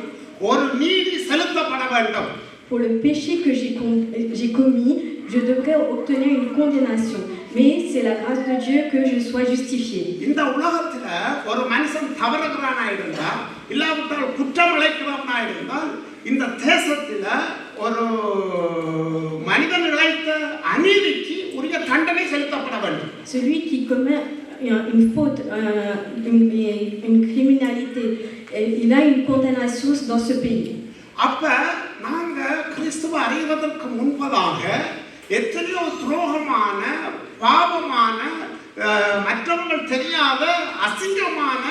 ஒரு நீதி செலுத்தப்பட வேண்டும். Pour le péché que j'ai commis, je devrais obtenir une condamnation. Mais c'est la grâce de Dieu que je sois justifié. இந்த உலகத்துல ஒரு மனுஷன் தவறுகிறானா இருந்தால், இல்லாவிட்டால் குற்றம் இழைக்கிறவனா இருந்தால், இந்த தேசத்துல ஒரு மனிதன் இழைத்த அநீதிக்கு உரிய தண்டனை செலுத்தப்பட வேண்டும். Celui qui commet une faute, une criminalité, il a une condamnation dans ce pays. அப்ப நாங்க கிறிஸ்துவ அறிவதற்கு முன்பதாக எத்தனையோ துரோகமான பாவமான மற்றவர்கள் தெரியாத அசிங்கமான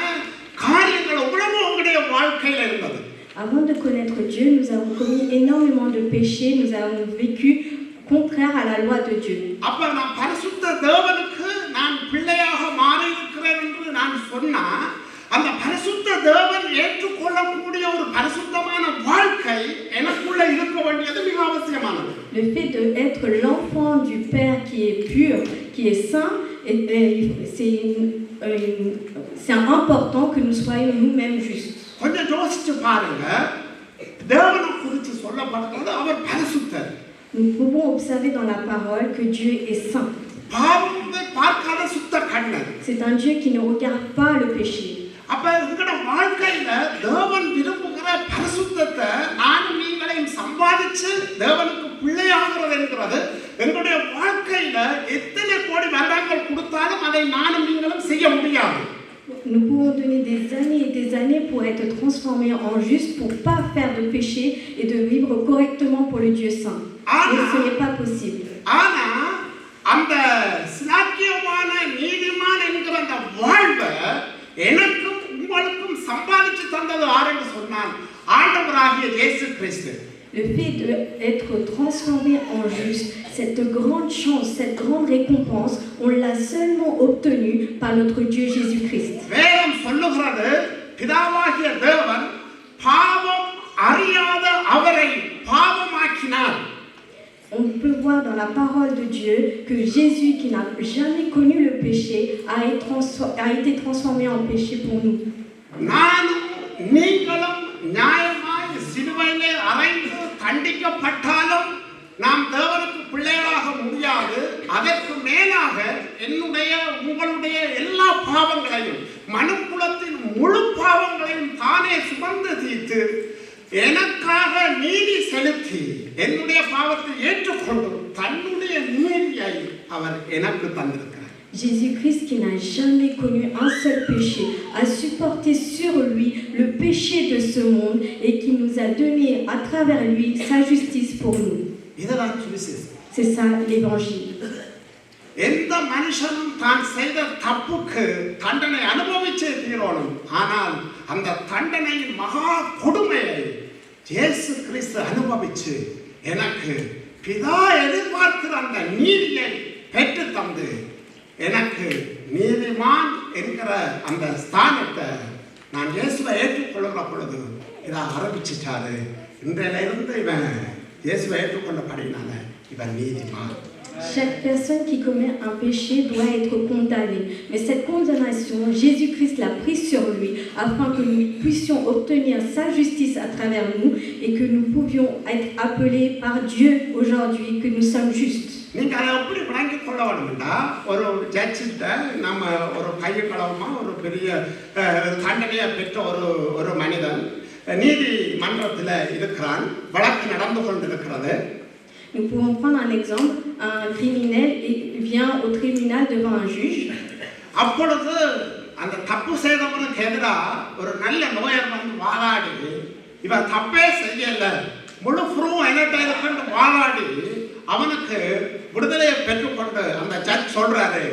காரியங்கள் உங்களுடைய வாழ்க்கையில் இருந்தது. Avant de connaître Dieu, nous avons commis énormément de péchés, nous avons vécu contraire à la loi de Dieu. அப்ப நான் பரிசுத்த தேவனுக்கு நான் பிள்ளையாக மாறி இருக்கிறேன் என்று நான் சொன்னா, அந்த பரிசுத்த தேவன் ஏற்றுக்கொள்ளக்கூடிய ஒரு பரிசுத்தமான வாழ்க்கை எனக்குள்ள இருக்க வேண்டியது மிக அவசியமானது. Le fait d'être l'enfant du Père qui est pur, qui est saint, c'est important que nous soyons nous-mêmes justes. கொஞ்சம் யோசிச்சு பாருங்க, தேவனை குறித்து சொல்லப்படுகிறது அவர் பரிசுத்தர். Nous pouvons observer dans la parole que Dieu est saint. பாவத்தை பார்க்காத சுத்த Kannan. C'est un Dieu qui ne regarde pas le péché. அப்ப எங்களோட வாழ்க்கையில தேவன் விரும்புகிற பரிசுத்தத்தை நானும் நீங்களையும் சம்பாதிச்சு தேவனுக்கு பிள்ளையாகிறது என்கிறது எங்களுடைய வாழ்க்கையில எத்தனை கோடி வருடங்கள் கொடுத்தாலும் அதை நானும் நீங்களும் செய்ய முடியாது. Nous pouvons donner des années pour être transformés en justes, pour ne pas faire de péché et de vivre correctement pour le Dieu saint. Mais ce n'est pas possible. ஆனா அந்த சிலாக்கியமான நீதிமான் என்கிற அந்த வாழ்வை எனக்கும் உங்களுக்கும் சம்பாதிச்சு தந்தது யாருன்னு சொன்னால் ஆண்டவராகிய இயேசு கிறிஸ்து. Le fait d'être transformé en juste, cette grande chance, cette grande récompense, on l'a seulement obtenue par notre Dieu Jésus-Christ. வேதம் சொல்லுகிறது, பிதாவாகிய தேவன் பாவம் அறியாத அவரை பாவமாக்கினார். On peut voir dans la parole de Dieu que Jésus, qui n'a jamais connu le péché, a été transformé en péché pour nous. நானும் நீங்களும் நியாயமாய் சிலுவையிலே அறைந்து தண்டிக்கப்பட்டாலும் நாம் தேவனுக்கு பிள்ளைகளாக முடியாது. அதற்கு மேலாக என்னுடைய உங்களுடைய எல்லா பாவங்களையும் மனுக்குலத்தின் முழு பாவங்களையும் தானே சுமந்து தீர்த்து எனக்காக நீதி செலுத்தி என்னுடைய பாவத்தை ஏற்றுக்கொண்டு தன்னுடைய நீதியை அவர் எனக்கு தந்திருக்கிறார். Jésus-Christ, qui n'a jamais connu un seul péché, a supporté sur lui le péché de ce monde et qui nous a donné à travers lui sa justice pour nous. C'est ça l'évangile. எந்த மனுஷனும் தான் செய்த தப்புக்கு தண்டனை அனுபவிச்சே தீரணும். ஆனால் அந்த தண்டனையின் மகா கொடுமையை இயேசு கிறிஸ்து அனுபவிச்சு எனக்கு பிதா எதிர்பார்க்கிற அந்த நீதியை பெற்று தந்து எனக்கு நீதிமான் என்கிற அந்த ஸ்தானத்தை நான் இயேசுவை ஏற்றுக்கொள்கிற பொழுது இதை ஆரம்பிச்சிட்டாரு. இன்றையிலிருந்து இவன் இயேசுவை ஏற்றுக்கொண்டபடினால இவன் நீதிமான். Chaque personne qui commet un péché doit être condamnée. Mais cette condamnation, Jésus-Christ l'a prise sur lui afin que nous puissions obtenir sa justice à travers nous et que nous pouvions être appelés par Dieu aujourd'hui, que nous sommes justes. நீங்கள் அதை எப்படி விளங்கிக் கொள்ள வேணும்னா, ஒரு ஜட்ஜிட்ட நம்ம ஒரு கையக்களவமாக ஒரு பெரிய தண்டனையை பெற்ற ஒரு மனிதன் நீதிமன்றத்தில் இருக்கிறான், வழக்கு நடந்து கொண்டிருக்கிறது. Nous pouvons prendre un exemple, un criminel vient au tribunal devant un juge. அப்பொழுது அந்த தப்பு செய்தவனுக்கு எதிராக ஒரு நல்ல நோயர் வந்து வாதாடி, இவன் தப்பே செய்யல, முழு ஃப்ரூவும் என்னட்ட இருக்குன்னு வாதாடி அவனுக்கு விடுதலையை பெற்றுக்கொண்டு அந்த ஜட்ஜ் சொல்றாரு,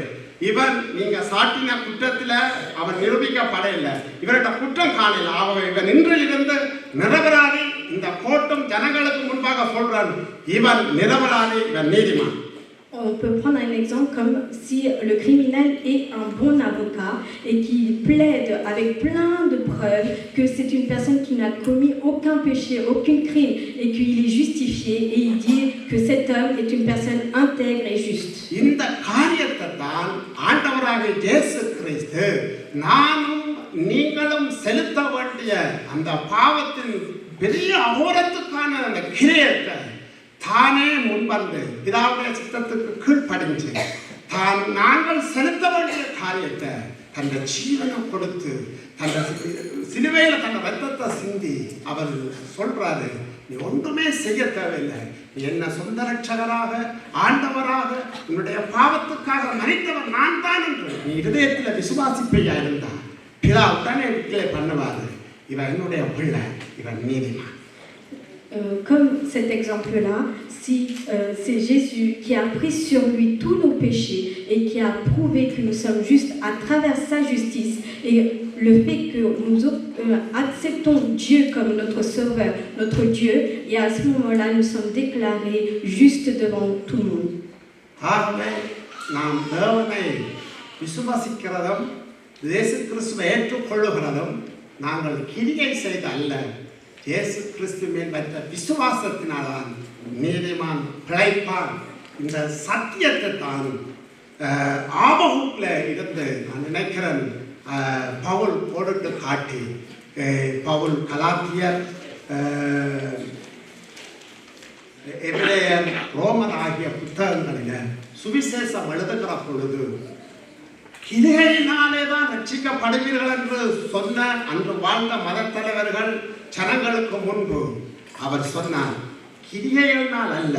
இவன் நீங்க சாட்டின குற்றத்தில் அவன் நிரூபிக்கப்படவில்லை, இவர்கிட்ட குற்றம் காணல, அவன் இவன் நின்றிலிருந்து நிரபராதி, இந்த கோட்டும் ஜனங்களுக்கு முன்பாக சொல்றான், இவன் நிரபராதி, இவன் நீதிமான். On peut prendre un exemple comme si le criminel est un bon avocat et qu'il plaide avec plein de preuves que c'est une personne qui n'a commis aucun péché, aucun crime et qu'il est justifié et il dit que cet homme est une personne intègre et juste. இந்த காரியத்தை தான் ஆண்டவராகிய இயேசு கிறிஸ்து நானும் நீங்களும் செலுத்த வேண்டிய அந்த பாவத்தின் பெரிய அகோரத்துக்கான அந்த கிரியத்தை தானே முன்வந்து பிதாவுடைய சித்தத்துக்கு கீழ்ப்படிஞ்சு தான் நாங்கள் செலுத்த வேண்டிய காரியத்தை தன் ஜீவனை கொடுத்து தன் சிலுவையில் தன் ரத்தத்தை சிந்தி அவர் சொல்றாரு, நீ ஒன்றுமே செய்ய தேவையில்லை, நீ என்ன சொந்த ரட்சகராக ஆண்டவராக உன்னுடைய பாவத்துக்காக மரித்தவர் நான் தான் என்று நீ இதயத்தில் விசுவாசிப்பையா இருந்தா பிதா உடனே விடுதலை பண்ணுவாரு, இவன் என்னுடைய பிள்ளை, இவன் நீதிமான். Comme cet exemple-là, si c'est Jésus qui a pris sur lui tous nos péchés et qui a prouvé que nous sommes justes à travers sa justice, et le fait que nous acceptons Dieu comme notre Sauveur, notre Dieu, et à ce moment-là, nous sommes déclarés justes devant tout le monde. ஆகவே நாம் தேவனை விசுவாசிக்கிறதும் இயேசு கிறிஸ்துவை ஏற்றுக்கொள்ளுகிறதும் நாங்கள் கிரியை செய்த அல்ல, இயேசு கிறிஸ்து மேல் வைத்த விசுவாசத்தினால்தான் நீதிமான் பிழைப்பான். இந்த சத்தியத்தை தான் ஆபகுக்கில் இருந்து நான் நினைக்கிறேன் பவுல் போட்டு காட்டி, பவுல் கலாத்தியர், எபிரேயர், ரோமர் ஆகிய புத்தகங்களில் சுவிசேஷம் எழுதுகிற பொழுது கிரியினாலே தான் ரட்சிக்கப்படுவீர்கள் என்று சொன்ன அன்று வாழ்ந்த மத தலைவர்கள் ஜனங்களுக்கு முன்பு அவர் சொன்னார், கிரியைகளினால் அல்ல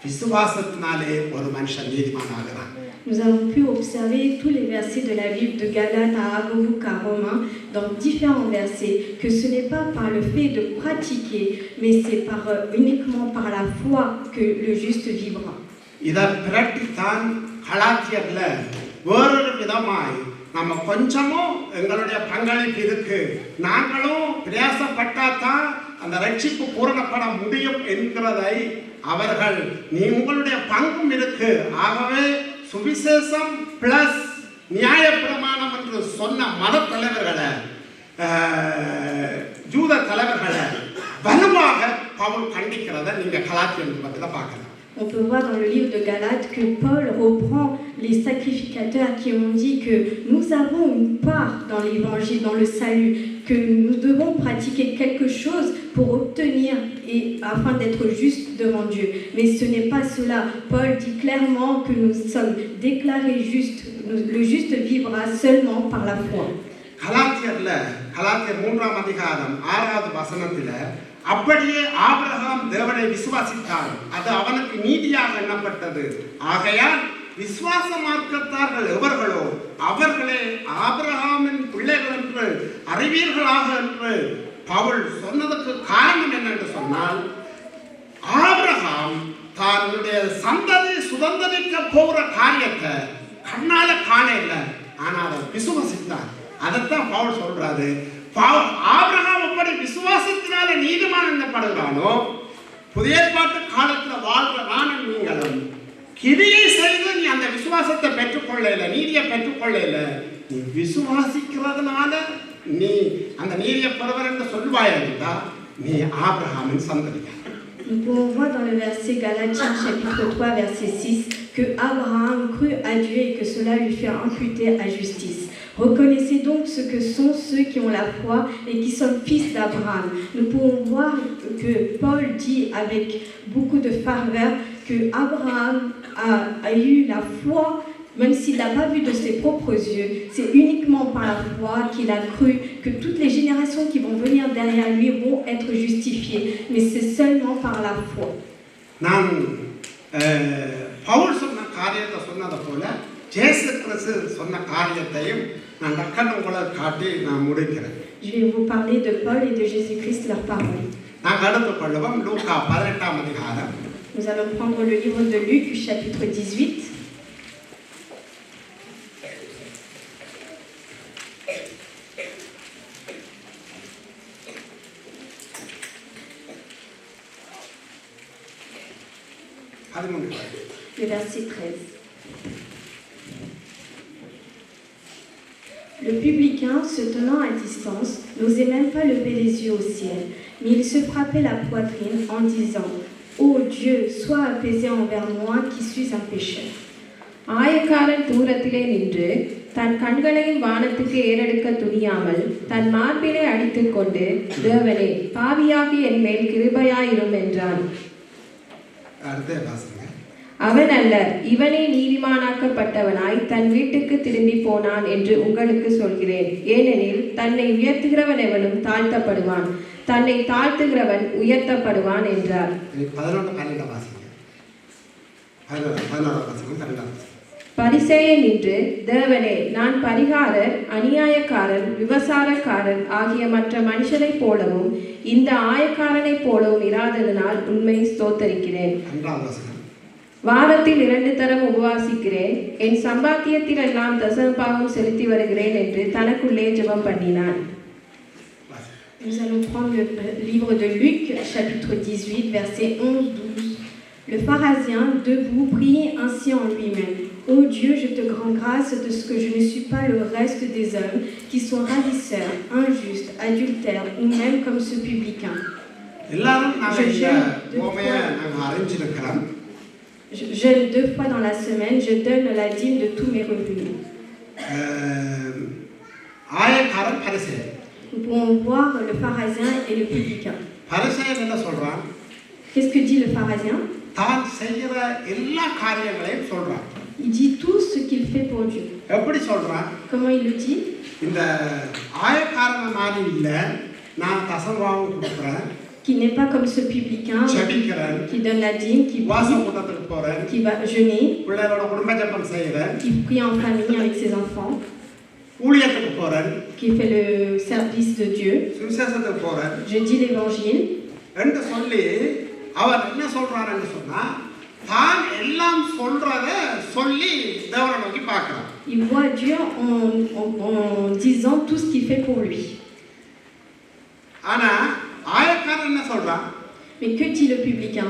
விசுவாசத்தினாலே ஒரு மனுஷன் நீதிமானாகிறான். Nous avons pu observer tous les versets de la Bible, de Galates à Habakkuk à Romains, dans différents versets, que ce n'est pas par le fait de pratiquer, mais c'est uniquement par la foi que le juste vivra. இதை பிரட்டித்தான் கலாத்தியர்ல வேறொரு விதமாய் நம்ம கொஞ்சமும் எங்களுடைய பங்களிப்பு இருக்கு, நாங்களும் பிரயாசப்பட்டாதான் அந்த ரட்சிப்பு பூரணப்பட முடியும் என்கிறதை அவர்கள் நீ உங்களுடைய பங்கும் இருக்கு, ஆகவே சுவிசேஷம் பிளஸ் நியாய பிரமாணம் என்று சொன்ன மத தலைவர்களை ஜூத தலைவர்களை வலுவாக பவுல் கண்டிக்கிறத நீங்க கலாத்தியர் பத்தில பார்க்கலாம். On peut voir dans le livre de Galates que Paul reprend les sacrificateurs qui ont dit que nous avons une part dans l'évangile, dans le salut, que nous devons pratiquer quelque chose pour obtenir et afin d'être juste devant Dieu. Mais ce n'est pas cela. Paul dit clairement que nous sommes déclarés justes. Le juste vivra seulement par la foi. கலாத்தியர் 3ஆம் அதிகாரம் 6வது வசனத்தில அப்படியே Abraham தேவனை விசுவாசித்தான், அது அவனுக்கு நீதியாக எண்ணப்பட்டது, ஆகையால் விசுவாச மார்க்கத்தார்கள் எவர்களோ அவர்களே ஆபிரகாமின் பிள்ளைகள் என்று அறிவீர்களாக என்று பவுல் சொன்னதுக்கு காரணம் என்னென்று சொன்னால், ஆபிரகாம் தன்னுடைய சந்ததி சுதந்திரிக்க போகிற காரியத்தை கண்ணால காண இல்லை, ஆனால் அதை விசுவாசித்தார். அதைத்தான் பவுல் சொல்றாரு, ஆபிரகாம் எப்படி விசுவாசத்தினால நீதிமான் என்னப்படுகிறானோ, புதிய ஏற்பாட்டு காலத்தில் வாழ்ற நானும் நீங்களும் கிரியை செய்து நீ அந்த விசுவாசத்தை பெற்றுக்கொள்ளல, நீதியை பெற்றுக்கொள்ளல, நீ விசுவாசிக்கிறதுனால நீ அந்த நீதியை பெறுவர் என்று சொல்வாய் என்றா நீ ஆபிரகாமின் சந்ததியார். Nous pouvons voir dans le verset Galatiens chapitre 3 verset 6 que Abraham crut à Dieu et que cela lui fut imputé à justice. Reconnaissez donc ce que sont ceux qui ont la foi et qui sont fils d'Abraham. Nous pouvons voir que Paul dit avec beaucoup de ferveur que Abraham a eu la foi, même s'il n'a pas vu de ses propres yeux, c'est uniquement par la foi qu'il a cru que toutes les générations qui vont venir derrière lui vont être justifiées. Mais c'est seulement par la foi. நான் பவுல் சொன்ன காரியத்தை சொன்னதை போல ஜேசு கிறிஸ்து சொன்ன காரியத்தையும் நான் டக்குன்னு உங்களுக்கு காட்டி நான் முடிக்கிறேன். Je vais vous parler de Paul et de Jésus-Christ, leurs paroles. நாங்கள் எடுத்துக்கொள்வோம் லூக்கா 18ஆம் அதிகாரம். Nous allons prendre le livre de Luc, chapitre 18. Le verset 13. Le publicain, se tenant à distance, n'osait même pas lever les yeux au ciel, mais il se frappait la poitrine en disant « Ô Dieu, sois apaisé envers moi qui suis un pécheur. » ஆயக்காரன் தூரத்திலே நின்று தன் கண்களையும் வானத்துக்கு ஏறெடுக்க துணியாமல் தன் மார்பிலே அடித்துக்கொண்டு தேவனே பாவியாகி என் மேல் கிருபையாயிரும் என்றான். அவன் அல்ல, இவனே நீதிமானாக்கப்பட்டவனாய் தன் வீட்டுக்கு திரும்பி போனான் என்று உங்களுக்கு சொல்கிறேன். ஏனெனில் தன்னை உயர்த்துகிறவன் எவனும் தாழ்த்தப்படுவான், தன்னை தாழ்த்துகிறவன் உயர்த்தப்படுவான் என்றார். பரிசேயன் நின்று தேவனே, நான் பரிகாரர், அநியாயக்காரர், விபசாரக்காரர் ஆகிய மற்ற மனுஷரைப் போலவும் இந்த ஆயக்காரனைப் போலவும் இராததனால் உண்மை ஸ்தோத்தரிக்கிறேன். வாரத்தில் 2 தரம் உபவாசிக்கிறேன், என் சம்பாத்தியத்தில் எல்லாம் தசமபாகம் செலுத்தி வருகிறேன் என்று தனக்குள்ளே ஜெபம் பண்ணினான். Nous allons prendre le livre de Luc, chapitre 18, versets 11-12. Le pharisien, debout, priait ainsi en lui-même. Ô Dieu, je te rends grâce de ce que je ne suis pas le reste des hommes qui sont ravisseurs, injustes, adultères ou même comme ce publicain. Je jeûne 2 fois dans la semaine, je donne la dîme de tous mes revenus. Nous pouvons voir le pharisien et le publicain. Qu'est-ce que dit le pharisien? Il dit tout ce qu'il fait pour Dieu. Comment il le dit? Qui n'est pas comme ce publicain qui donne la dîme, qui va jeûner, qui prie en famille avec ses enfants, qui fait le service de Dieu. Je dis l'évangile. Il voit Dieu en disant tout ce qu'il fait pour lui. Mais que dit le publicain?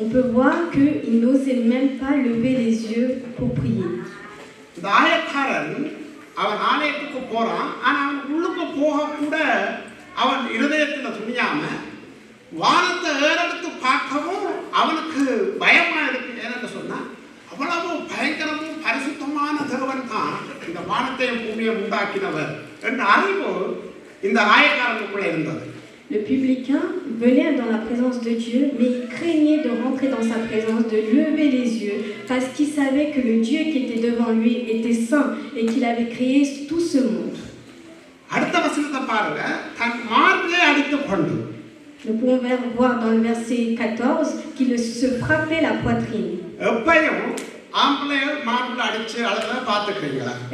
On peut voir qu'il n'osait même pas lever les yeux pour prier. அவன் ஆலயத்துக்கு போறான், ஆனா அவன் உள்ளுக்கு போக கூட அவன் இருதயத்தில் துணியாம வானத்தை ஏறெடுத்து பார்க்கவும் அவனுக்கு பயமா இருக்கு. ஏன்னு சொன்னா அவ்வளவு பயங்கரமும் பரிசுத்தமான தேவன் தான் இந்த வானத்தையும் பூமியை உண்டாக்கினவர் என்ற அறிவு இந்த ஆயக்காரனுக்குள்ள இருந்தது. Le publicain venait dans la présence de Dieu, mais il craignait de rentrer dans sa présence, de lever les yeux, parce qu'il savait que le Dieu qui était devant lui était saint et qu'il avait créé tout ce monde. Nous pouvons voir dans le verset 14 qu'il se frappait la poitrine.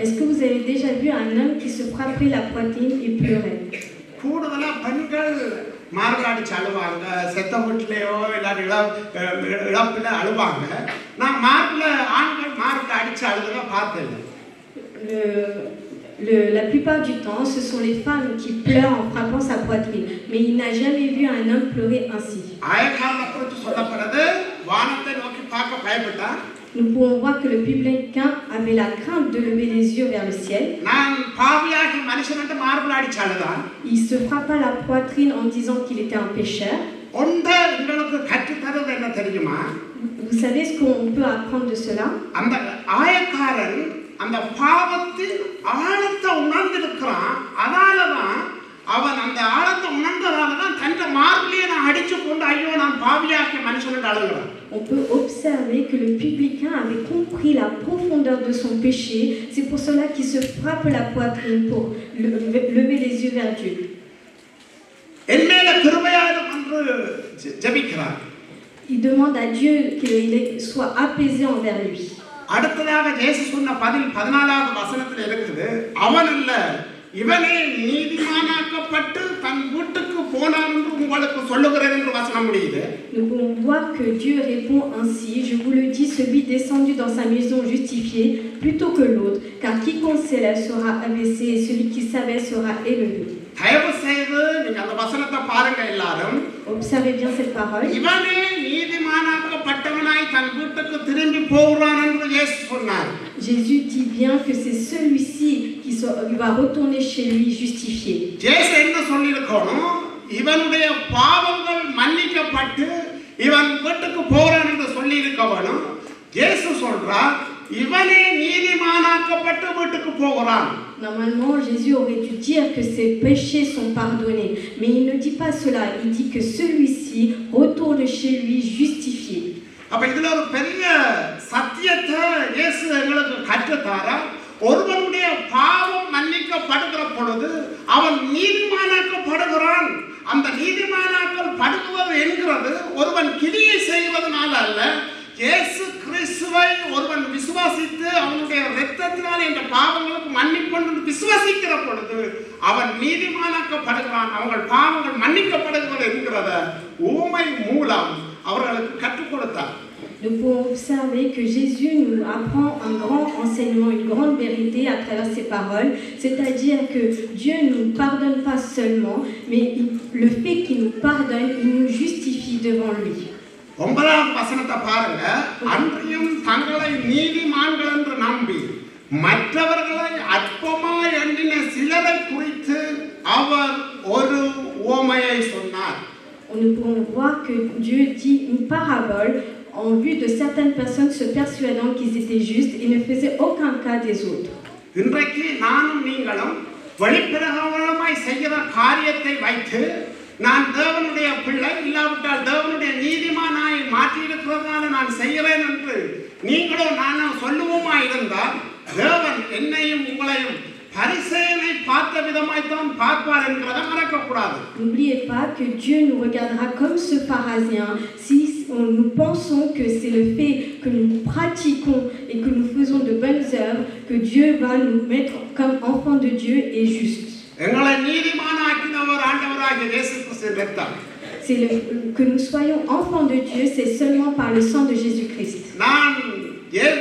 Est-ce que vous avez déjà vu un homme qui se frappait la poitrine et pleurait? மார்காடிச்சு அழுவாங்க, செத்த வீட்டிலேயோ இல்லாட்டி இழப்பில் அழுவாங்க. நான் மார்பில் ஆண்கள் மார்பில் அடிச்சு அழுதுல பார்த்தேன். La plupart du temps, ce sont les femmes qui pleurent en frappant sa poitrine, mais il n'a jamais vu un homme pleurer ainsi. ஆயக்காரனை குறித்து சொல்லப்படுறது வானத்தை நோக்கி பார்க்க பயப்பட்டான். Nous pouvons voir que le publicain avait la crainte de lever les yeux vers le ciel. Il se frappa la poitrine en disant qu'il était un pécheur. Vous savez ce qu'on peut apprendre de cela? அந்த பாவத்தின் ஆழத்தை உணர்ந்திருக்கிறான். அதனாலதான் அவன் அந்த ஆழத்தை உணர்ந்ததால தான் தன் மார்பிலேயே நான் அடிச்சு கொண்டு ஐயோ நான் பாவியாக்கிய மனுஷன் அழுகிறான். On peut observer que le publicain avait compris la profondeur de son péché. C'est pour cela qu'il se frappe la poitrine pour lever les yeux vers Dieu. என் மேல கிருபையாயிரும் என்று ஜெபிக்கிறார். Il demande à Dieu qu'il soit apaisé envers lui. அடுத்ததாக இயேசு சொன்ன பதில் 14வது வசனத்தில் இருக்குது, அவன் அல்ல இவனே நீதிமானாக்கப்பட்டு தன் வீட்டுக்கு போனான் என்று உங்களுக்கு சொல்லுகிறேன் என்று வசனம் முடியுது. Nous pouvons voir que Dieu répond ainsi, je vous le dis, celui descendu dans sa maison justifié plutôt que l'autre, car quiconque s'élève sera abaissé et celui qui s'abaisse sera élevé. தயவு செய்து நீங்க அந்த வசனத்தை பாருங்க எல்லாரும். Observez bien cette parole. இவனே நீதிமானாக்கப்பட்டவனாய் தன் வீட்டுக்கு திரும்பி போகிறான் என்று இயேசு சொன்னார். Jésus dit bien que c'est celui-ci qui va retourner chez lui justifié. இயேசு என்ன சொல்லியிருக்கணும், இவனுடைய பாவங்கள் மன்னிக்கப்பட்டு இவன் வீட்டுக்கு போறான் என்று சொல்லியிருக்கவனும் இயேசு சொல்றார் இவனே நீதிமானாக்கப்பட்டு வீட்டுக்கு போகிறான். Normalement, Jésus aurait dû dire que ses péchés sont pardonnés, mais il ne dit pas cela. Il dit que celui-ci retourne chez lui justifié. அப்ப இதுல ஒரு பெரிய சத்தியத்தை இயேசு எங்களுக்கு கற்றுத்தாரா. ஒருவனுடைய பாவம் மன்னிக்கப்படுகிற பொழுது அவன் நீதிமானாக்கப்படுகிறான். அந்த நீதிமானாக்கல் படுகிறது என்கிறது ஒருவன் கிரியை செய்வதனால அல்ல, இயேசு கிறிஸ்துவை ஒருவன் விசுவாசித்து அவனுடைய இரத்தத்தினால் இந்த பாவங்களுக்கு மன்னிப்பு விசுவாசிக்கிற பொழுது அவன் நீதிமானாக்கப்படுகிறான், அவங்கள் பாவங்கள் மன்னிக்கப்படுகிறது என்கிறத ஊமை மூலம் அவர்களுக்கு கற்றுக் கொடுத்தார். Nous pouvons observer que Jésus nous apprend un grand enseignement, une grande vérité à travers ses paroles, c'est-à-dire que Dieu ne nous pardonne pas seulement, mais le fait qu'il nous pardonne, il nous justifie devant lui. 9வது வசனத்தை பாருங்க. அன்றியும் தங்களை நீதிமான்கள் என்று நம்பி மற்றவர்களை அற்பமாய் எண்ணின சிலரை குறித்து அவர் ஒரு உவமையை சொன்னார். Nous pouvons voir que Dieu dit une parabole en vue de certaines personnes se persuadant qu'ils étaient justes et ne faisaient aucun cas des autres. இன்றைக்கு நானும் நீங்களும் வெளிப்பிரகாரமாய் செய்கிற காரியத்தை வைத்து நான் தேவனுடைய பிள்ளை இல்லாவிட்டால் தேவனுடைய நீதிமானாய் மாற்றியிருக்கிறதுனால நான் செய்கிறேன் என்று நீங்களோ நானும் சொல்லுவோமா இருந்தால் தேவன் என்னையும் உங்களையும் பரிசேயனை பார்த்த விதமாய்த்தான் பார்ப்பார் என்கிறதை மறக்கக்கூடாது. N'oubliez pas que Dieu nous regardera comme ce pharisien si nous pensons que c'est le fait que nous pratiquons et que nous faisons de bonnes œuvres que Dieu va nous mettre comme enfants de Dieu et justes. எங்களை நீதிமானாக்கினவர் ஆண்டவராகிய இயேசு கிறிஸ்துவின் இரத்தம். C'est que nous soyons enfants de Dieu, c'est seulement par le sang de Jésus-Christ. நான்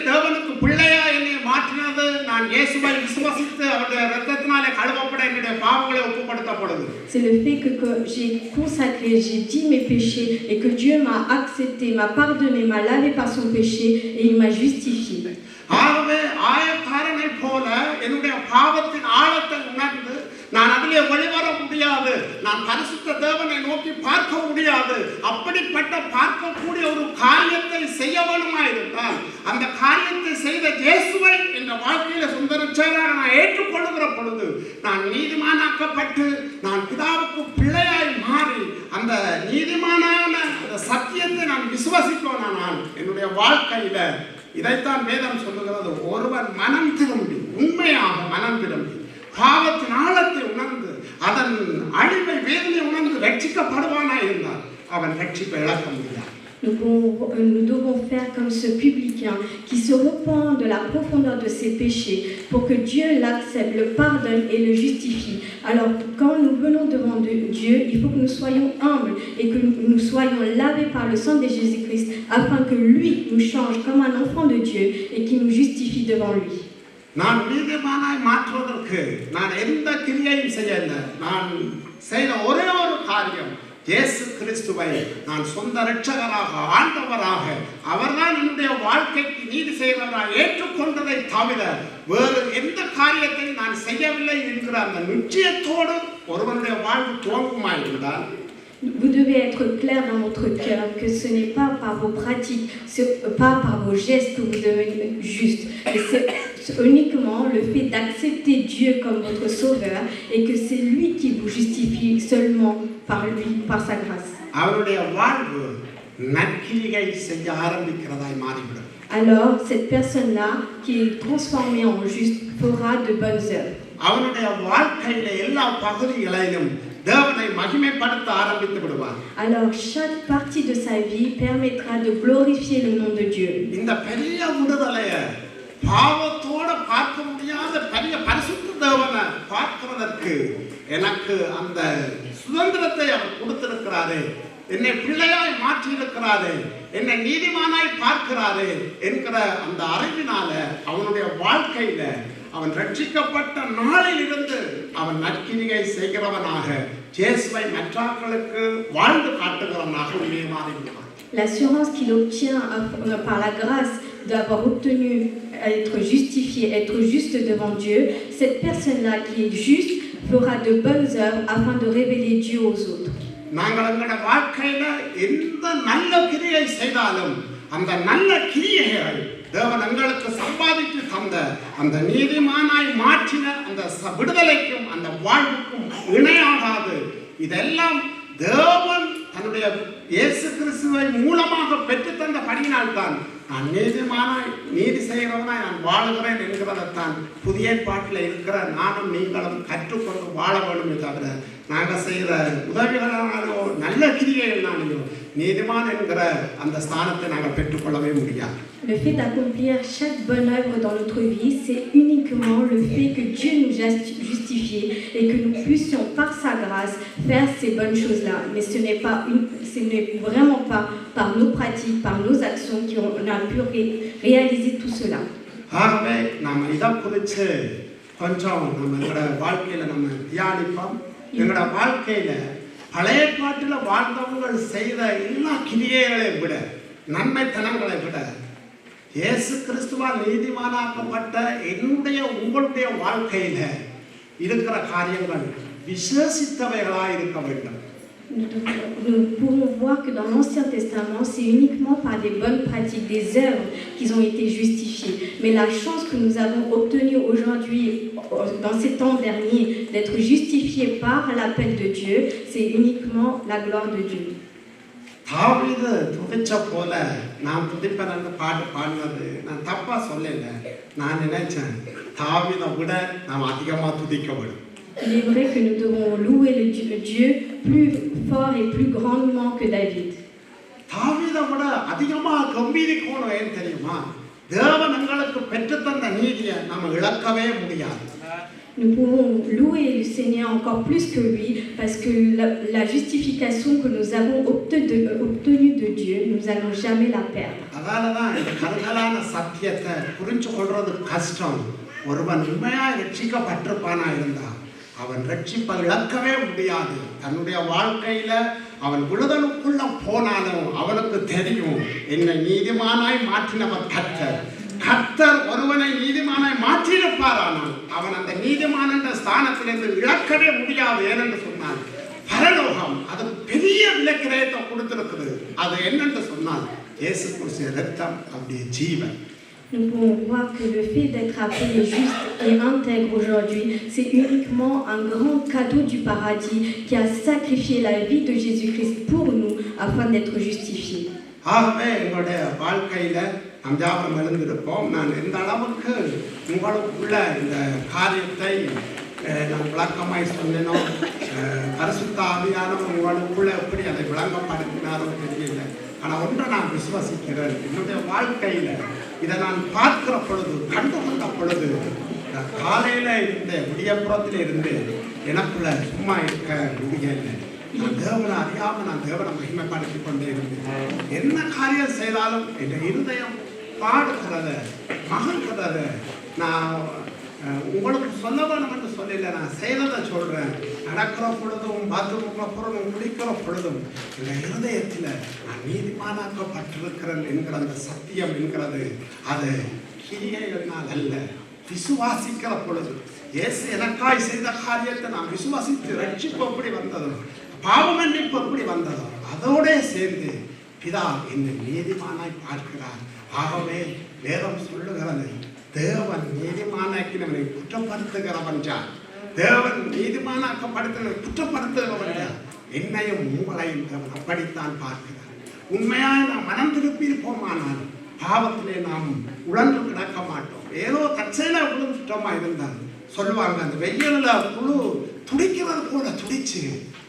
தேவனுக்கு பிள்ளையா என்னை மாற்றினது நான் இயேசுவை விசுவாசித்து அவருடைய இரத்தத்தினாலே கழுவப்பட என்னுடைய பாவங்களை ஒப்புப்படுத்தப்படுது. C'est le fait que j'ai consacré, j'ai dit mes péchés et que Dieu m'a accepté, m'a pardonné, m'a lavé par son péché et il m'a justifié. ஆகவே ஆயக்காரனை போல என்னுடைய பாவத்தின் ஆழத்தை உணர்ந்து நான் அதிலே வெளிவர முடியாது, நான் பரிசுத்த தேவனை நோக்கி பார்க்க முடியாது, அப்படிப்பட்ட பார்க்கக்கூடிய ஒரு காரியத்தை செய்ய வேண்டுமாயிருந்தால் அந்த காரியத்தை செய்த இயேசுவை என்ற வாழ்க்கையில சொந்த ரட்சகராக நான் ஏற்றுக்கொள்ளுகிற பொழுது நான் நீதிமானாக்கப்பட்டு நான் பிதாவுக்கு பிள்ளையாய் மாறி அந்த நீதிமானான அந்த சத்தியத்தை நான் விசுவாசிக்கோனால் என்னுடைய வாழ்க்கையில இதைத்தான் வேதம் சொல்லுகிறது, ஒருவன் மனம் திரும்பி உண்மையாக மனம் திரும்பி பாவத்தின் ஆழத்தை உணர்ந்து அதன் அழிவை வேதனை உணர்ந்து ரட்சிக்கப்படுவானா இருந்தால் அவன் ரட்சிப்பை இழக்க முடியாது. Nous devons faire comme ce publicain qui se repent de la profondeur de ses péchés pour que Dieu l'accepte, le pardonne et le justifie. Alors quand nous venons devant Dieu, il faut que nous soyons humbles et que nous soyons lavés par le sang de Jésus-Christ afin que lui nous change comme un enfant de Dieu et qu'il nous justifie devant lui. நான் நீதிமானாய் மாற்றுவதற்கு நான் எந்த கிரியையும் செய்யல. நான் செய்த ஒரே ஒரு காரியம் இயேசு கிறிஸ்துவை நான் சொந்த இரட்சகராக ஆண்டவராக அவர்தான் என்னுடைய வாழ்க்கைக்கு நீதி செய்வராக ஏற்றுக்கொண்டதை தவிர வேறு எந்த காரியத்தையும் நான் செய்யவில்லை என்கிற அந்த நிச்சயத்தோடு ஒருவனுடைய வாழ்வு துவங்குமாயிருந்தால் Vous devez être clair dans votre cœur que ce n'est pas par vos pratiques, pas par vos gestes que vous devenez juste. Mais c'est uniquement le fait d'accepter Dieu comme votre sauveur et que c'est lui qui vous justifie seulement par lui, par sa grâce. அவருடைய வாழ்வு நற்கிரியை செய்ய ஆரம்பிக்கிறதாய் மாறிவிடும். Alors, cette personne-là, qui est transformée en juste, fera de bonnes œuvres. அவனுடைய வாழ்க்கையில எல்லா பகுதிகளிலும் தேவனை மகிமைப்படுத்த ஆரம்பித்து விடுவார். Alors, chaque partie de sa vie permettra de glorifier le nom de Dieu. இந்த பெரிய விடுதலையை பாவத்தோட பார்க்க முடியாத பெரிய பரிசுத்த தேவனை பார்க்கிறதற்கு எனக்கு அந்த சுதந்திரத்தை அவர் கொடுத்திருக்கிறாரு. என்னை பிள்ளையாய் மாற்றி இருக்கிறாரு, என்னை நீதிமானாய் பார்க்கிறாரு என்கிற அந்த அறிவினால அவனுடைய வாழ்க்கையில அவன் ரட்சிக்கப்பட்ட நாளில் இருந்து அவன் நற்கிரியை செய்கிறவனாக இயேசுவை மற்றவர்களுக்கு வாழ்ந்து காட்டுகிறவனாக உண்மையை மாறிவிடுவான். L'assurance qu'il obtient par la grâce d'avoir obtenu être justifié, être juste devant Dieu, cette personne-là qui est juste fera de bonnes œuvres afin de révéler Dieu aux autres. நாங்கள் எங்களுடைய வாழ்க்கையில எந்த நல்ல கிரியை செய்தாலும் அந்த நல்ல கிரியைகள் தேவன் எங்களுக்கு சம்பாதித்து தந்த அந்த நீதிமானாய் மாற்றின அந்த விடுதலைக்கும் அந்த வாழ்வுக்கும் இணையாகாது. இதெல்லாம் தேவன் தன்னுடைய இயேசு கிறிஸ்துவை மூலமாக பெற்று தந்த படியினால்தான் நான் நீதிமானாய் நீதி செய்கிறவனாய் நான் வாழுகிறேன் என்கிறதைத்தான் புதிய பாட்டில் இருக்கிற நானும் நீங்களும் கற்றுக்கொண்டு வாழ வேண்டுமே தவிர நாங்கள் செய்கிற உதவிகளாலோ நல்ல கிரியைகளாலேயோ நீதிமான் என்கிற அந்த ஸ்தானத்தை நாங்கள் பெற்றுக்கொள்ளவே முடியாது. Le fait d'accomplir chaque bonne œuvre dans notre vie, c'est uniquement le fait que Dieu nous a justifiés et que nous puissions par sa grâce faire ces bonnes choses-là. Mais ce n'est vraiment pas par nos pratiques, par nos actions qu'on a pu réaliser tout cela. ஆகவே நாம் இதை குறித்து கொஞ்சம் நம்மளோட வாழ்க்கையில் நம்ம தியானிப்போம். எங்களோட வாழ்க்கையில பழைய பாட்டில் வாழ்ந்தவங்கள் செய்த எல்லா கிரியைகளை விட நன்மைத்தனங்களை விட இயேசு கிறிஸ்துவால் நீதிமானாக்கப்பட்ட என்னுடைய உங்களுடைய வாழ்க்கையில இருக்கிற காரியங்கள் விசேஷித்தவைகளாக இருக்க வேண்டும். Nous pourrons voir que dans l'Ancien Testament, c'est uniquement par des bonnes pratiques, des œuvres qu'ils ont été justifiés. Mais la chance que nous avons obtenue aujourd'hui, dans ces temps derniers, d'être justifiés par l'appel de Dieu, c'est uniquement la gloire de Dieu. தாவீது துதிச்ச போல நான் துதிப்பேன் பாட்டு பாடினது நான் தப்பா சொல்லல. நான் நினைச்சேன் தாவீதை விட நாம் அதிகமாக துதிக்க வேண்டும். Il est vrai que nous devons louer le Dieu plus fort et plus grandement que David. தாவீதை விட அதிகமாக கம்பீரிக்கணும். ஏன் தெரியுமா? தேவன் எங்களுக்கு பெற்று தந்த நீதியை நம்ம இழக்கவே முடியாது. Nous pouvons louer le Seigneur encore plus que lui parce que la justification que nous avons obtenue de Dieu, nous n'allons jamais la perdre. அதனாலதான் இந்த கருகலான சத்தியத்தை புரிஞ்சு கொள்றது கஷ்டம். ஒருவன் உண்மையாக ரட்சிக்கப்பட்டிருப்பானா இருந்தா அவன் ரட்சிப்பை இழக்கவே முடியாது. தன்னுடைய வாழ்க்கையில அவன் விடுதலுக்குள்ள போனாலும் அவனுக்கு தெரியும் என்னை நீதிமானாய் மாற்றினவர் கர்த்தர். கர்த்தர் ஒருவனை நீதிமானாய் மாற்றியிருப்பாரானால் அவன் அந்த நீதிமான ஸ்தானத்திலிருந்து இழக்கவே முடியாது. ஏனென்று சொன்னால் பரலோகம் அது பெரிய விலைக்கிரயத்தை கொடுத்திருக்குது. அது என்னென்று சொன்னால் இயேசு கிறிஸ்துவின் இரத்தம் அப்படியே ஜீவன். Nous pouvons voir que le fait d'être appelé juste et intègre aujourd'hui, c'est uniquement un grand cadeau du paradis qui a sacrifié la vie de Jésus-Christ pour nous afin d'être justifiés. ஆகவே எங்களுடைய வாழ்க்கையில நாம் ஞாபகம் எழுந்திருப்போம். நான் எந்த அளவுக்கு உங்களுக்குள்ள இந்த காரியத்தை நான் விளக்கமாய் சொன்னேனோ, பரிசுத்த ஆவியானவர் உங்களுக்குள்ள எப்படி அதை விளங்கப்படுத்தினாரோ தெரியல. ஆனால் ஒன்றை நான் விசுவாசிக்கிறேன், என்னுடைய வாழ்க்கையில இதை நான் பார்க்கிற பொழுது, கண்டு கொண்ட பொழுது, காலையில இருந்த விடியப்புறத்தில் இருந்து எனக்குள்ள சும்மா இருக்க முடியல. நான் தேவனை அறியாம நான் தேவனை மகிமைப்படுத்தி கொண்டே இருந்தேன். என்ன காரியம் செய்தாலும் என் இருதயம் பாடுகிறத மகிழ்கிறத நான் உங்களுக்கு சொல்ல வேணும் என்று சொல்லல. நான் செய்ததை சொல்றேன். நடக்கிற பொழுதும் பாத்ரூம்ல பொழுதும் குளிக்கிற பொழுதும் என் இருதயத்தில் நான் நீதிமானாக்கப்பட்டிருக்கிறேன் என்கிற அந்த சத்தியம் என்கிறது அது கிரியைகளினால் அல்ல, விசுவாசிக்கிற பொழுது இயேசு எனக்காய் செய்த காரியத்தை நான் விசுவாசித்து ரட்சிப்பு எப்படி வந்ததும் பாவ மன்னிப்பு எப்படி வந்ததோ அதோட சேர்ந்து பிதா என்னை நீதிமானாய் பார்க்கிறார். ஆகவே வேதம் சொல்லுகிறது, தேவன் நீதிமானாக்கினவனை குற்றப்படுத்துகிறவன் யார்? தேவன் நீதிமானாக்கப்படுத்தினவனை குற்றப்படுத்துகிறவன் யார்? என்னையும் உங்களையும் தேவன் அப்படித்தான் பார்க்கிறார். உண்மையாக நாம் மனம் திருப்பியிருப்போமானால் பாவத்திலே நாம் உழன்று கிடக்க மாட்டோம். ஏதோ தற்செயலா விழுந்துட்டோமா இருந்தால் சொல்லுவாங்க, அந்த வெயிலில் புழு துடிக்கிறது போல துடிச்சு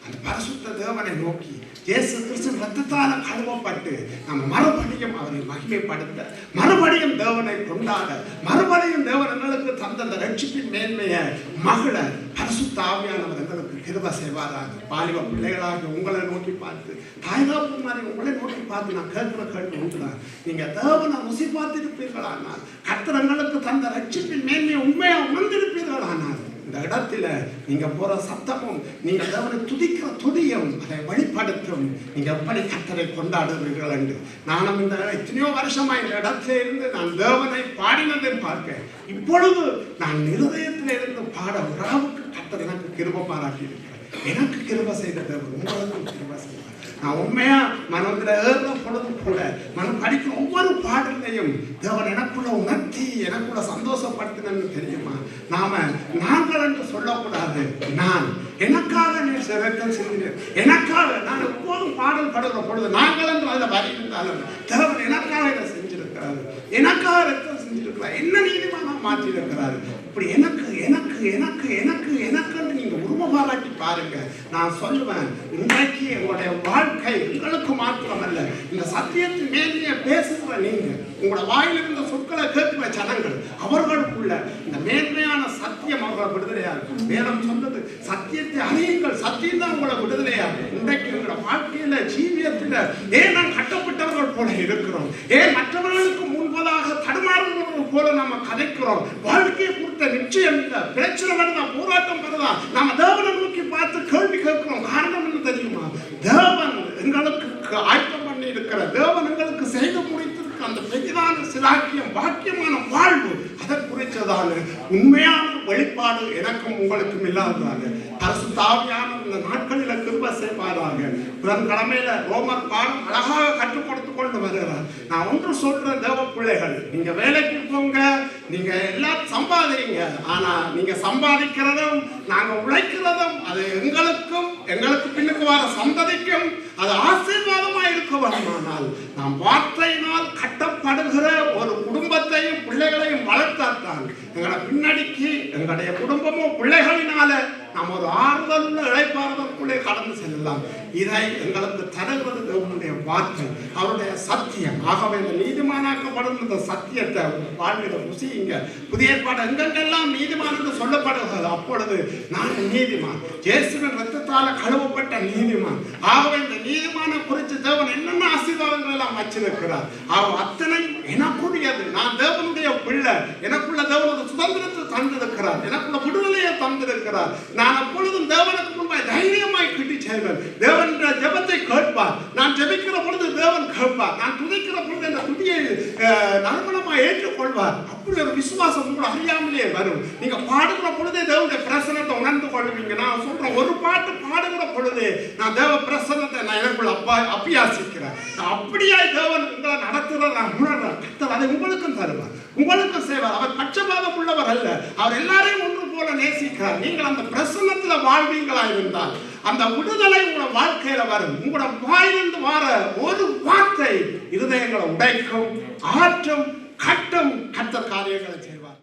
அந்த பரிசுத்த தேவனை நோக்கி இயேசு கிறிஸ்து ரத்தத்தால கழுவப்பட்டு நம்ம மறுபடியும் அவரை மகிமைப்படுத்த, மறுபடியும் தேவனை கொண்டாட, மறுபடியும் தேவன் எங்களுக்கு தந்த அந்த ரட்சிப்பின் மேன்மையை மகள பரிசுத்த ஆவியானவர் எங்களுக்கு கிருபை செய்வாராக. பாலிவ பிள்ளைகளாக உங்களை நோக்கி பார்த்து, தாய்காப்பு மாதிரி உங்களை நோக்கி பார்த்து நான் கேட்கிற கேள்வி உண்டுதான், நீங்க தேவனை ருசி பார்த்திருப்பீர்களானால், கர்த்தர் எங்களுக்கு தந்த ரட்சிப்பின் மேன்மையை உண்மையா உணர்ந்திருப்பீர்களானால், இந்த இடத்துல நீங்க போற சத்தமும் நீங்க தேவனை துதிக்கிற துதியும் அதை வெளிப்படுத்தும். நீங்க எப்படி கர்த்தரை கொண்டாடுவீர்கள் என்று நானும் இந்த எத்தனையோ வருஷமா இந்த இடத்துல இருந்து நான் தேவனை பாடினதை பார்க்க, இப்பொழுது நான் இருதயத்தில் இருந்து பாட உறவுக்கு கர்த்தர் எனக்கு கிருபை பாராட்டி இருக்கிறேன். எனக்கு கிருபை செய்த தேவன் உங்களுக்கும் கிருபை செய்வார். நான் உண்மையா மனதில் ஏறுற பொழுது கூட மனம் படிக்கிற ஒவ்வொரு பாடலையும் தேவன் எனக்குள்ள உணர்த்தி எனக்குள்ள சந்தோஷப்படுத்தினு தெரியுமா? நாங்கள் என்று சொல்லக்கூடாது. நான் எனக்காக நீ ரத்தம் சிந்தினேன், எனக்காக நான் எப்போதும் பாடல் பாடுகிற பொழுது நாங்கள் என்று அதில் வரி இருந்தாலும் தேவன் எனக்காக இதை செஞ்சிருக்கிறாரு, எனக்காக ரத்தம் செஞ்சிருக்கிறார், என்ன நீதிமான மாற்றி இருக்கிறாரு. இப்படி எனக்கு எனக்கு எனக்கு எனக்கு எனக்கு நீங்க உருவ பாராட்டி பாருங்க. நான் சொல்லுவேன், இன்றைக்கு உங்களுடைய வாழ்க்கை உங்களுக்கு மாத்திரமல்ல, இந்த சத்தியத்தின் மேன்மையை பேசுகிற நீங்க, உங்களோட வாயில் இருந்த சொற்களை கேட்கிற ஜனங்கள், அவர்களுக்குள்ள இந்த மேன்மையான சத்தியம் அவர்களை விடுதலையா இருக்கும். வேதம் சொன்னது, சத்தியத்தை அறியுங்கள், சத்தியம் தான் உங்களை விடுதலையா இருக்கும். இன்றைக்கு எங்களோட வாழ்க்கையில ஜீவியத்தில் ஏன் நாம் கட்டப்பட்டவர்கள் போல இருக்கிறோம், ஏன் மற்றவர்களுக்கு முன்பதாக தடுமாறுகிறவர்கள் போல நம்ம கதைக்கிறோம். வாழ்க்கையை குறித்த நிச்சயம் இல்லை, பிரச்சனை வருதா, போராட்டம் வருதா, நாம தேவனை நோக்கி பார்த்து கேள்வி கேட்கிறோம். காரணம் என்ன தெரியுமா? தேவன் எங்களுக்கு ஆயத்தம் பண்ணி இருக்கிற, தேவன் எங்களுக்கு செய்து முடித்திருக்கிற அந்த பெரிதான சிலாக்கியம், பாக்கியமான வாழ்வு, அதை குறித்ததான உண்மையான வெளிப்பாடு எனக்கும் உங்களுக்கும் இல்லாததாக பரிசுத்த ஆவியானவர் இந்த நாட்களில் கிருபை செய்வாராக. புதன்கிழமையில ரோமர் பாடம் அழகாக கற்றுக் கொடுத்து கொண்டு வருகிறார். நான் ஒன்று சொல்ற தேவ பிள்ளைகள், நீங்க வேலைக்கு போங்க, நீங்க எல்லாம் சம்பாதிங்க, ஆனா நீங்க சம்பாதிக்கிறதும் நாங்க உழைக்கிறதும் அது எங்களுக்கும் எங்களுக்கு பின்னுக்கு வர சந்ததிக்கும் அது ஆசீர்வாதமா இருக்க வேண்டுமானால் நாம் வார்த்தையினால் கட்டப்படுகிற ஒரு குடும்பத்தையும் பிள்ளைகளையும் வளர்த்தாத்தான் எங்களை பின்னடிக்கு எங்களுடைய குடும்பமும் பிள்ளைகளினால நாம் ஒரு ஆறுதல் உள்ள இழைப்பாறுதலுக்குள்ளே கடந்து செல்லலாம். இதை எங்களுக்கு தருகிறது தேவனுடைய வார்த்தை, அவருடைய சத்தியம். ஆகவே இந்த நீதிமானாக்கப்படும் இந்த சத்தியத்தை வாழ்விட ருசியுங்க. புதிய ஏற்பாடு எங்கெங்கெல்லாம் நீதிமான் என்று சொல்லப்படுகிறது, அப்பொழுது நான் நீதிமான், இயேசுவின் ரத்தத்தால கழுவப்பட்ட நீதிமான். ஆகவே இந்த நீதிமான குறித்து தேவன் என்னென்ன ஆசீர்வாதங்கள் எல்லாம் வச்சிருக்கிறார், அத்தனை எனக்குரியது. நான் தேவனுடைய பிள்ளை, எனக்குள்ள தேவனுடைய சுதந்திரத்தை தந்திருக்கிறார், எனக்குள்ள விடுதலையை தந்திருக்கிறார். நான் அப்பொழுதும் தேவனுக்கு முன்பாய் தைரியமாய் கிட்டி செய்வேன். தேவன் ஜெபத்தை கேட்பார், நான் ஜெபிக்கிற பொழுது தேவன் கேட்பார், நான் துதிக்கிற பொழுது அந்த துதியை நறுமணமாய் ஏற்றுக்கொள்வார். அப்படி ஒரு விசுவாசம் உங்களை அறியாமலே வரும். நீங்க பாடுகிற பொழுதே தேவனுடைய பிரசன்னத்தை உணர்ந்து கொள்வீங்க. நான் சொல்றேன், ஒரு பாட்டு பாடுகிற பொழுது நான் தேவ பிரசன்னத்தை நான் எனக்குள்ள அபியாசிக்கிறேன். நான் அப்படியாய் தேவன் உங்களை நடத்துறத நான் உணர்றேன். அதை உங்களுக்கும் தருவார், உங்களுக்கும் செய்வார். அவர் பட்சபாதம் உள்ளவர் அல்ல, அவர் எல்லாரையும் ஒன்று போல நேசிக்கிறார். நீங்கள் அந்த பிரசன்னத்துல வாழ்வீங்களா இருந்தால் அந்த விடுதலை உங்களோட வாழ்க்கையில வரும். உங்களோட வாயிலிருந்து வர ஒரு வார்த்தை இருதயங்களை உடைக்கும், ஆற்றும், கட்டும், கர்த்தர் காரியங்களை செய்வார்.